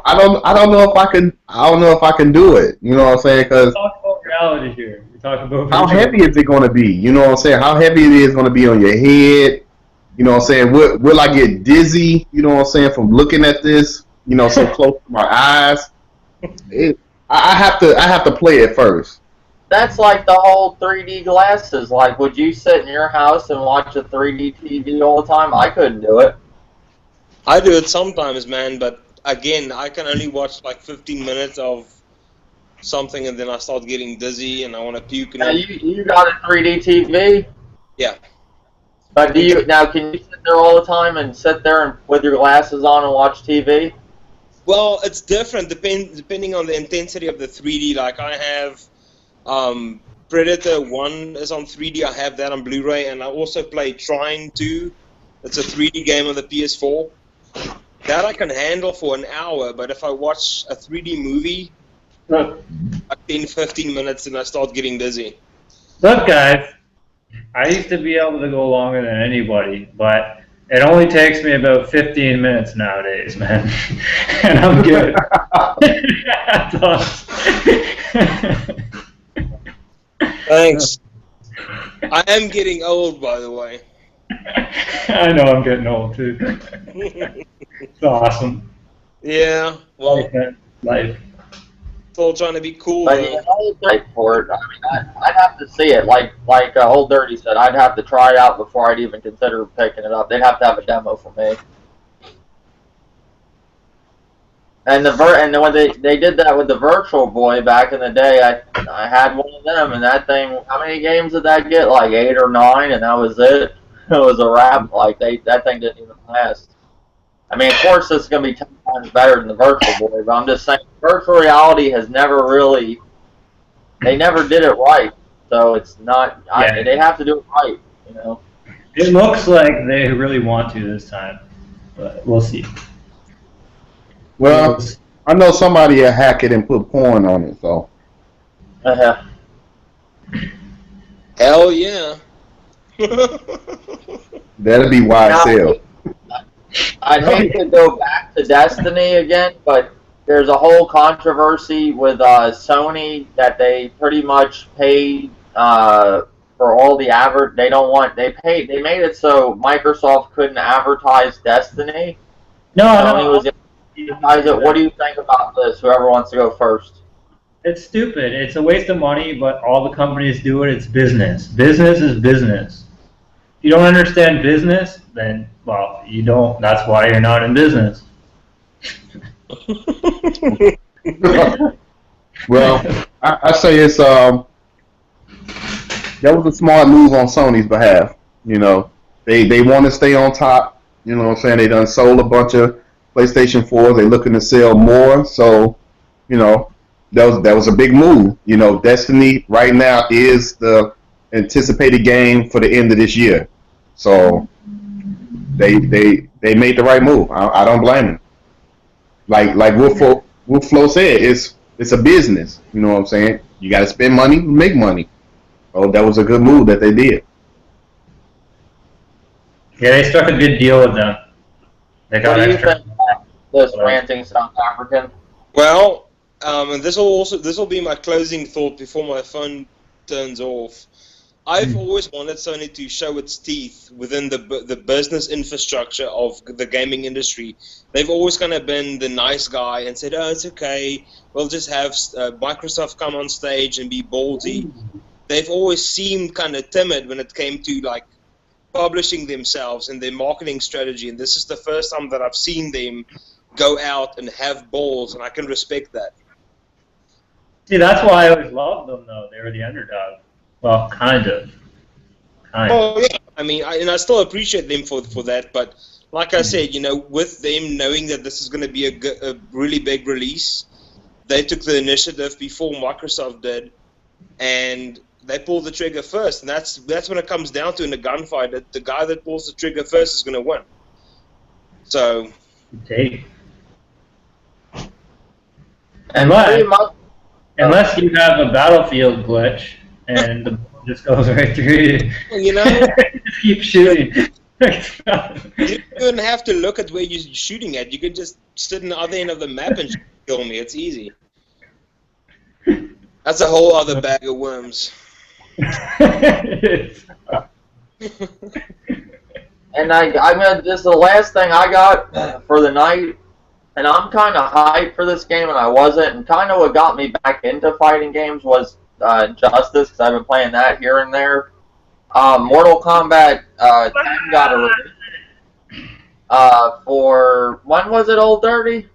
don't know if I can. I don't know if I can do it. You know what I'm saying? Because Talk about reality here. We talk about how heavy is it going to be? You know what I'm saying? How heavy it is going to be on your head? You know what I'm saying? Will I get dizzy? You know what I'm saying, from looking at this? So close to my eyes. I have to play it first. That's like the whole 3D glasses. Like, would you sit in your house and watch a 3D TV all the time? I couldn't do it. I do it sometimes, man, but again, I can only watch like 15 minutes of something, and then I start getting dizzy and I want to puke. Now, you got a 3D TV? Yeah. But can you sit there all the time and sit there and with your glasses on and watch TV? Well, it's different depending on the intensity of the 3D. Like I have Predator 1 is on 3D. I have that on Blu-ray, and I also play Trine 2. It's a 3D game on the PS4. That I can handle for an hour, but if I watch a 3D movie, like 10, 15 minutes, and I start getting dizzy. Look, guys, I used to be able to go longer than anybody, but it only takes me about 15 minutes nowadays, man. And I'm good. Thanks. I am getting old, by the way. I know I'm getting old, too. It's awesome. Yeah, well, life. Still trying to be cool. But yeah, I'll wait for it. I mean, I'd have to see it. Like Old Dirty said, I'd have to try it out before I'd even consider picking it up. They'd have to have a demo for me. And when they did that with the Virtual Boy back in the day, I had one of them, and that thing. How many games did that get? Like 8 or 9, and that was it. It was a wrap. Like that thing didn't even last. I mean, of course, this is going to be 10 times better than the Virtual Boy, but I'm just saying, virtual reality has never really. They never did it right, so it's not. Yeah. They have to do it right, you know. It looks like they really want to this time, but we'll see. Well, I know somebody will hack it and put porn on it, so. Uh, Hell yeah. That'll be wide Now, sale. I'd hate to go back to Destiny again, but there's a whole controversy with Sony that they pretty much paid for all the they don't want they made it so Microsoft couldn't advertise Destiny. No, Sony no. was able to advertise it. What do you think about this? Whoever wants to go first. It's stupid. It's a waste of money, but all the companies do it. It's business. Business is business. If you don't understand business, then, well, you don't. That's why you're not in business. Well, I say it's that was a smart move on Sony's behalf. You know, they want to stay on top. You know what I'm saying? They done sold a bunch of PlayStation 4s. They're looking to sell more. So, you know, that was a big move. You know, Destiny right now is the anticipated game for the end of this year. So they made the right move. I don't blame them. Like Wolf Flo said, it's a business. You know what I'm saying? You got to spend money, make money. Oh, that was a good move that they did. Yeah, they struck a good deal with them. They got What do you extra. think about this ranting South African? Well, and this will be my closing thought before my phone turns off. I've always wanted Sony to show its teeth within the business infrastructure of the gaming industry. They've always kind of been the nice guy and said, "Oh, it's okay. We'll just have Microsoft come on stage and be ballsy." They've always seemed kind of timid when it came to like publishing themselves and their marketing strategy. And this is the first time that I've seen them go out and have balls, and I can respect that. See, that's why I always loved them, though. They were the underdog. Well, kind of. Oh yeah, I mean, I still appreciate them for that. But like I said, you know, with them knowing that this is going to be a really big release, they took the initiative before Microsoft did, and they pulled the trigger first. And that's when it comes down to in a gunfight that the guy that pulls the trigger first is going to win. So. Take. Unless you have a battlefield glitch and the ball just goes right through you. You know, just keep shooting. You don't even have to look at where you're shooting at. You can just sit in the other end of the map and kill me. It's easy. That's a whole other bag of worms. And I'm gonna. This is the last thing I got for the night, and I'm kind of hyped for this game, and I wasn't. And kind of what got me back into fighting games was Justice, because I've been playing that here and there. Mortal Kombat 10 got a release for when was it, Old Dirty?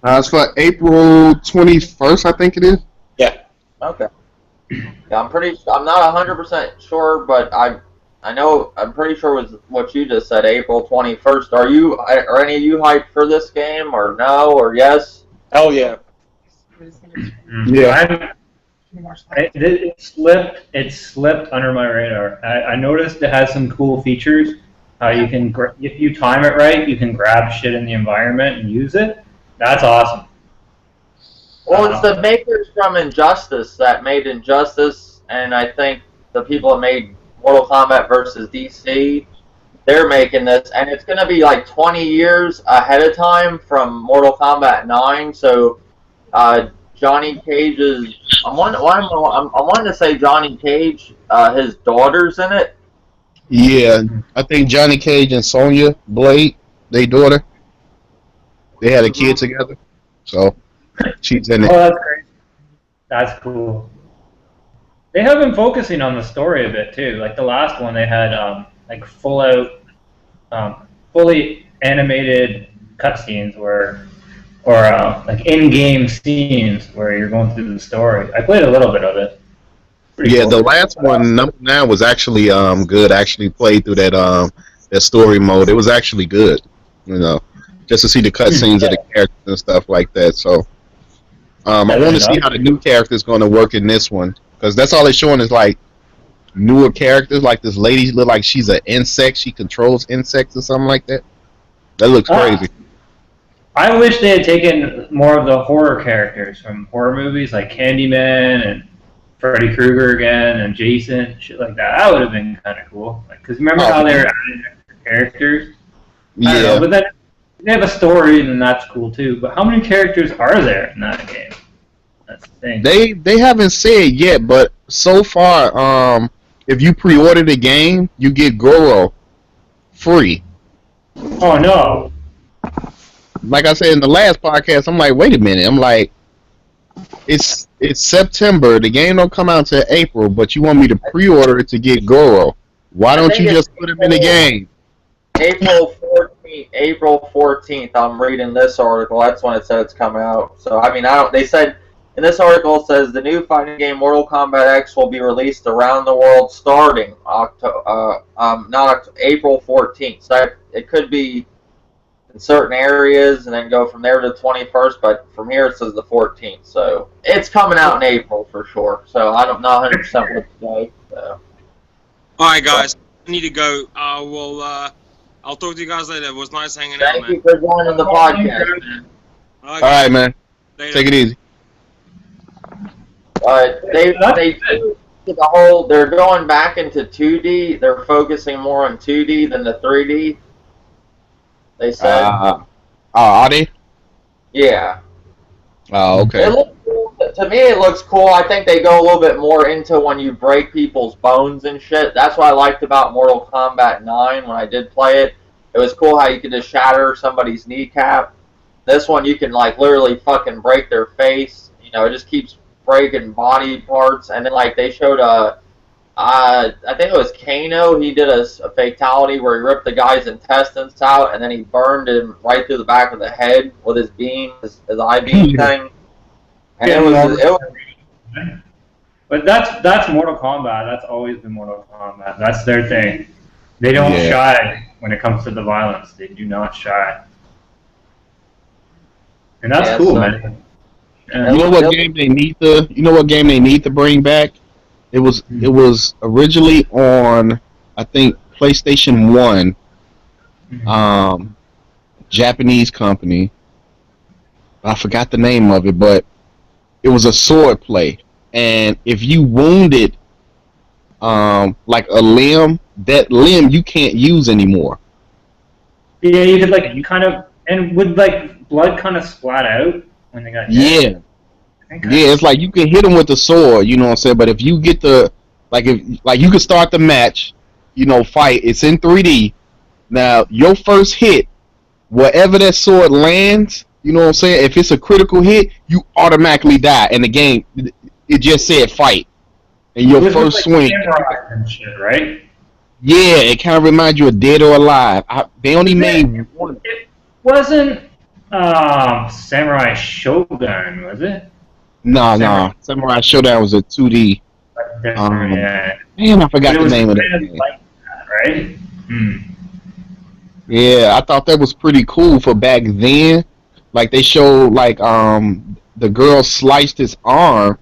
It's for April 21st, I think it is. Yeah. Okay. Yeah, I'm not 100% sure, but I'm pretty sure it was what you just said, April 21st. Are any of you hyped for this game, or no, or yes? Hell yeah. Yeah. It slipped under my radar. I noticed it has some cool features. You can, if you time it right, you can grab shit in the environment and use it. That's awesome. Well, it's the makers from Injustice that made Injustice, and I think the people that made Mortal Kombat versus DC, they're making this, and it's going to be like 20 years ahead of time from Mortal Kombat 9. So Johnny Cage's, I'm wanting to say Johnny Cage, his daughter's in it. Yeah, I think Johnny Cage and Sonya Blade, their daughter, they had a kid together, so she's in it. Oh, that's great. That's cool. They have been focusing on the story a bit too. Like the last one, they had like fully animated cutscenes or like in-game scenes where you're going through the story. I played a little bit of it. Pretty cool. The last one, number 9, was actually good. I actually played through that story mode. It was actually good, you know, just to see the cutscenes of the characters and stuff like that. So I want to see how the new character is going to work in this one, because that's all they're showing is like newer characters. Like this lady look like she's an insect. She controls insects or something like that. That looks crazy. I wish they had taken more of the horror characters from horror movies, like Candyman and Freddy Krueger again and Jason, shit like that. That would have been kind of cool. Because remember how they were adding extra characters? I don't know, but then they have a story, and that's cool too. But how many characters are there in that game? That's the thing. They haven't said yet, but so far, if you pre-order the game, you get Goro free. Oh no! Like I said in the last podcast, I'm like, wait a minute. I'm like, it's September. The game don't come out until April, but you want me to pre-order it to get Goro. Why don't you just put him in the game? April 14th, I'm reading this article. That's when it said it's coming out. So, I mean, they said, in this article, it says the new fighting game Mortal Kombat X will be released around the world starting April 14th. So it could be in certain areas and then go from there to the 21st, but from here it says the 14th. So it's coming out in April for sure. So I don't know 100% what to say. So. All right, guys, I need to go. I'll talk to you guys later. It was nice hanging out, man. Thank you for joining the podcast, man. All All right, man. later. Take it easy. They're going back into 2D. They're focusing more on 2D than the 3D. They said. Are they? Yeah. Oh, okay. It looks cool. To me, it looks cool. I think they go a little bit more into when you break people's bones and shit. That's what I liked about Mortal Kombat 9 when I did play it. It was cool how you could just shatter somebody's kneecap. This one, you can like literally fucking break their face. You know, it just keeps breaking body parts. And then like they showed I think it was Kano. He did a fatality where he ripped the guy's intestines out, and then he burned him right through the back of the head with his beam, his I-beam thing. And it was. But that's Mortal Kombat. That's always been Mortal Kombat. That's their thing. They don't shy when it comes to the violence. They do not shy, and that's cool, man. You know what game they need to? You know what game they need to bring back? It was originally on, I think, PlayStation 1, Japanese company. I forgot the name of it, but it was a sword play. And if you wounded like a limb, that limb you can't use anymore. Yeah, you could like kind of, and would like blood kind of splat out when they got hit? Yeah. Yeah, it's like you can hit them with the sword, you know what I'm saying? But if you get the, if you can start the match, you know, fight, it's in 3D. Now, your first hit, wherever that sword lands, you know what I'm saying? If it's a critical hit, you automatically die. And the game, it just said fight. And your first swing. And shit, right? Yeah, it kind of reminds you of Dead or Alive. They only made one. It wasn't Samurai Shogun, was it? No. Samurai Showdown was a 2D. Yeah. Man, I forgot the name of that game. Like that, right? Yeah, I thought that was pretty cool for back then. Like they showed, like the girl sliced his arm.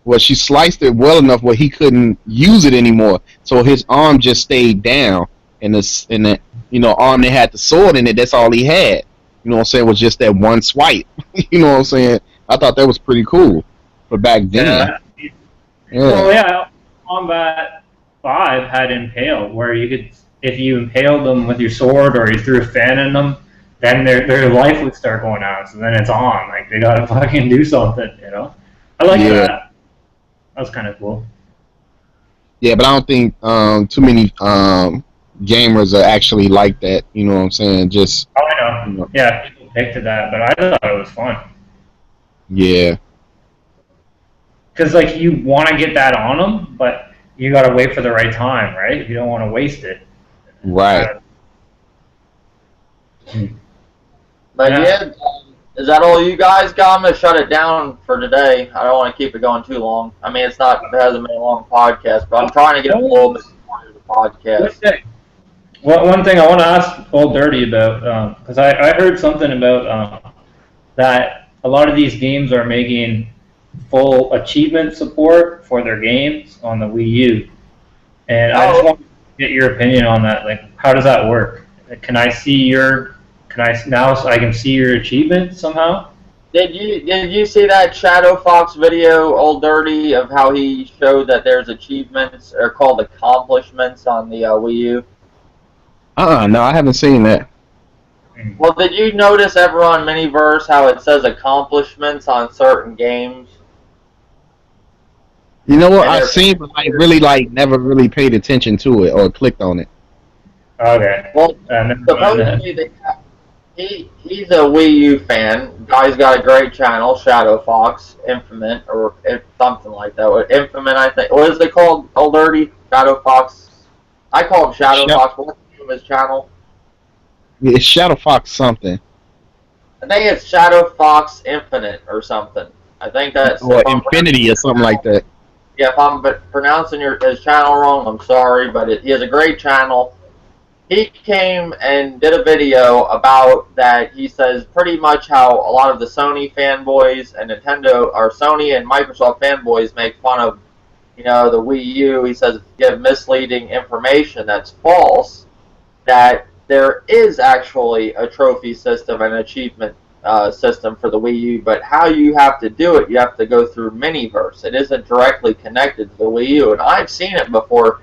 Well, she sliced it well enough where he couldn't use it anymore, so his arm just stayed down, and the arm that had the sword in it, that's all he had. You know what I'm saying? Was just that one swipe. You know what I'm saying? I thought that was pretty cool for back then. Well, yeah, Combat 5 had Impale, where you could, if you impaled them with your sword or you threw a fan in them, then their life would start going out. So then it's on. Like, they gotta fucking do something, you know? I like that. That was kind of cool. Yeah, but I don't think too many gamers are actually like that. You know what I'm saying? Just. Oh, I know. You know. Yeah, people take to that, but I thought it was fun. Yeah. Because, like, you want to get that on them, but you got to wait for the right time, right? You don't want to waste it. Right. But yeah, is that all you guys got? I'm going to shut it down for today. I don't want to keep it going too long. I mean, it hasn't been a long podcast, but I'm trying to get a little bit more into the podcast. Well, one thing I want to ask Old Dirty about, because I heard something about that a lot of these games are making full achievement support for their games on the Wii U. And I just want to get your opinion on that. Like, how does that work? Can I see your now so I can see your achievement somehow? Did you see that Shadow Fox video, Old Dirty, of how he showed that there's achievements or called accomplishments on the Wii U? No, I haven't seen that. Well, did you notice ever on Miniverse how it says accomplishments on certain games? You know what? I've seen, but I really never really paid attention to it or clicked on it. Okay. Well, supposedly he's a Wii U fan. Guy's got a great channel, Shadow Fox Infinite, or something like that. Infinite, I think. What is it called? Old Dirty? Shadow Fox? I call him Shadow Fox. What's the name of his channel? It's Shadow Fox something. I think it's Shadow Fox Infinite or something. I think that's... Or Infinity or something like that. Yeah, if I'm pronouncing his channel wrong, I'm sorry, but he has a great channel. He came and did a video about that. He says pretty much how a lot of the Sony fanboys and Nintendo, or Sony and Microsoft fanboys, make fun of, the Wii U. He says give misleading information that's false, that there is actually a trophy system and achievement system for the Wii U, but how you have to do it, you have to go through Miniverse. It isn't directly connected to the Wii U, and I've seen it before.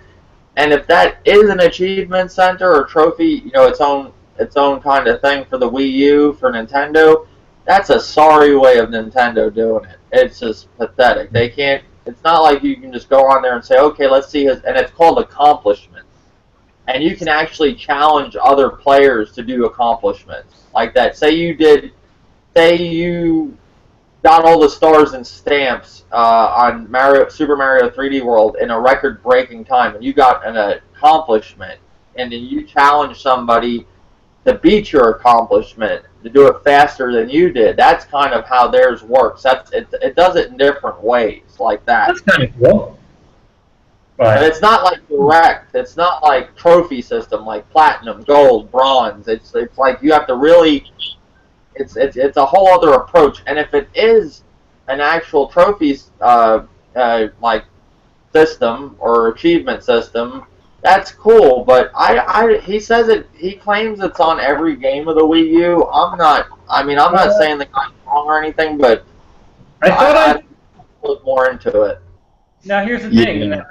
And if that is an achievement center or trophy, its own kind of thing for the Wii U, for Nintendo, that's a sorry way of Nintendo doing it. It's just pathetic. They can't. It's not like you can just go on there and say, okay, let's see his, and it's called accomplishments. And you can actually challenge other players to do accomplishments like that. Say you got all the stars and stamps on Super Mario 3D World in a record-breaking time, and you got an accomplishment, and then you challenge somebody to beat your accomplishment, to do it faster than you did. That's kind of how theirs works. It does it in different ways, like that. That's kind of cool. But it's not like direct. It's not like trophy system, like platinum, gold, bronze. It's like you have to really. It's a whole other approach. And if it is an actual trophies like system or achievement system, that's cool. But he says it. He claims it's on every game of the Wii U. I'm not saying the guy's wrong or anything, but I look more into it. Now here's the thing. Yeah.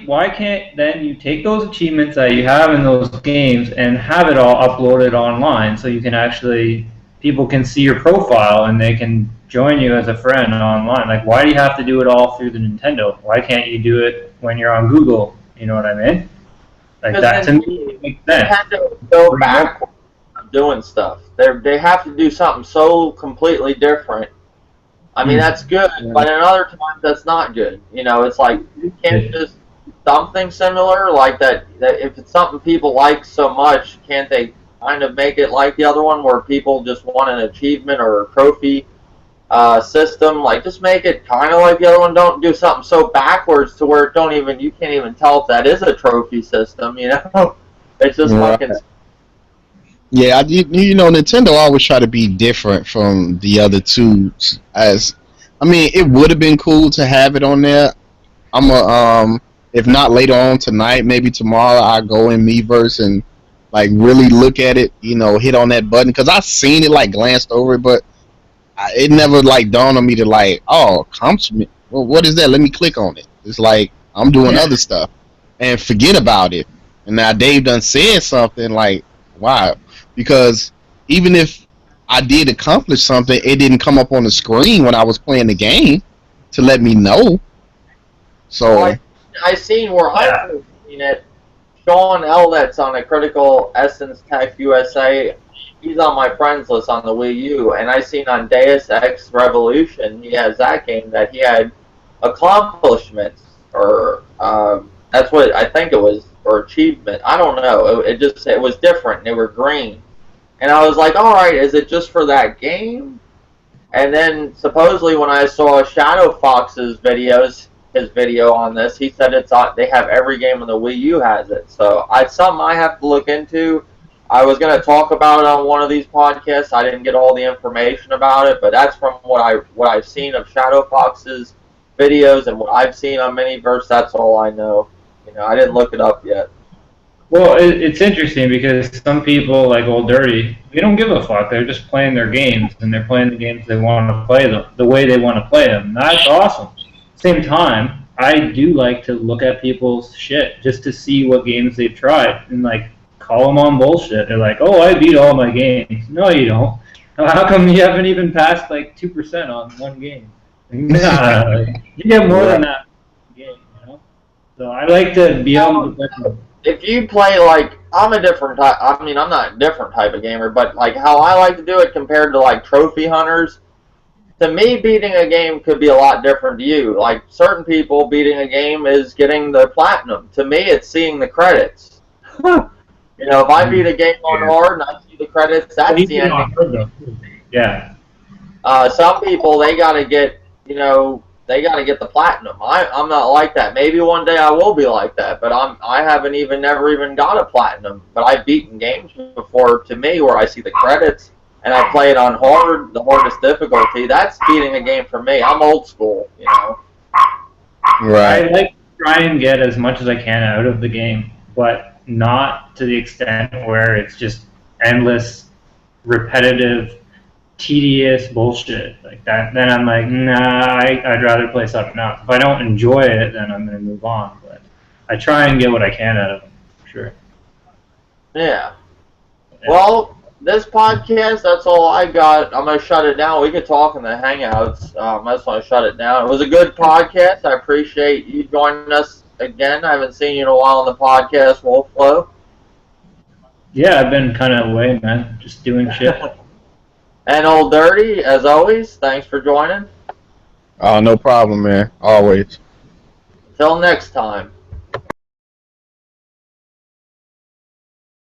Why can't then you take those achievements that you have in those games and have it all uploaded online so you can actually, people can see your profile and they can join you as a friend online? Like, why do you have to do it all through the Nintendo? Why can't you do it when you're on Google? You know what I mean? Like, that to me makes sense. Nintendo go backwards on doing stuff. They have to do something so completely different. I mean, that's good, but in other times that's not good. It's like you can't just something similar like that if it's something people like so much, can't they kind of make it like the other one where people just want an achievement or a trophy system? Like, just make it kind of like the other one. Don't do something so backwards to where you can't even tell if that is a trophy system. It's just fucking. Yeah, Nintendo always try to be different from the other two. It would have been cool to have it on there. If not later on tonight, maybe tomorrow, I go in Miiverse and really look at it. Hit on that button, because I seen it, glanced over it, but it never dawned on me to accomplishment. Well, what is that? Let me click on it. It's like I'm doing other stuff and forget about it. And now Dave done said something wow. Because even if I did accomplish something, it didn't come up on the screen when I was playing the game to let me know. So I seen where I've seen it. Sean L. that's on a Critical Essence Tech USA. He's on my friends list on the Wii U, and I seen on Deus Ex Revolution he has that game that he had accomplishments or that's what I think it was, or achievement. I don't know. It was different. They were green. And I was like, all right, is it just for that game? And then supposedly when I saw Shadow Fox's videos, his video on this, he said they have every game on the Wii U has it. So something I have to look into. I was going to talk about it on one of these podcasts. I didn't get all the information about it, but that's from what I've seen of Shadow Fox's videos and what I've seen on Miniverse. That's all I know. I didn't look it up yet. Well, it's interesting because some people, like Old Dirty, they don't give a fuck. They're just playing their games, and they're playing the games they want to play them, the way they want to play them. That's awesome. Same time, I do like to look at people's shit just to see what games they've tried and, like, call them on bullshit. They're like, oh, I beat all my games. No, you don't. How come you haven't even passed, like, 2% on one game? Nah, like, you get more than that game, you know? So I like to be able to... If you play, like, I'm a different type, I mean, I'm not a different type of gamer, but, like, how I like to do it compared to, like, trophy hunters, to me, beating a game could be a lot different to you. Like, certain people, beating a game is getting the platinum. To me, it's seeing the credits. You know, if I beat a game on hard and I see the credits, that's the ending. Yeah. Some people, they gotta get, you know, they gotta get the platinum. I'm not like that. Maybe one day I will be like that, but I haven't never even got a platinum. But I've beaten games before, to me, where I see the credits and I play it on hard, the hardest difficulty. That's beating a game for me. I'm old school, you know. Right. I like to try and get as much as I can out of the game, but not to the extent where it's just endless, repetitive, tedious bullshit like that. Then I'm like, nah, I'd rather play something else. If I don't enjoy it, then I'm going to move on. But I try and get what I can out of it, for sure. Yeah. Well, this podcast, that's all I got. I'm going to shut it down. We could talk in the Hangouts. I just want to shut it down. It was a good podcast. I appreciate you joining us again. I haven't seen you in a while on the podcast, vvolflovv. Yeah, I've been kind of away, man. Just doing shit. And Old Dirty, as always, thanks for joining. Oh, no problem, man. Always. Till next time.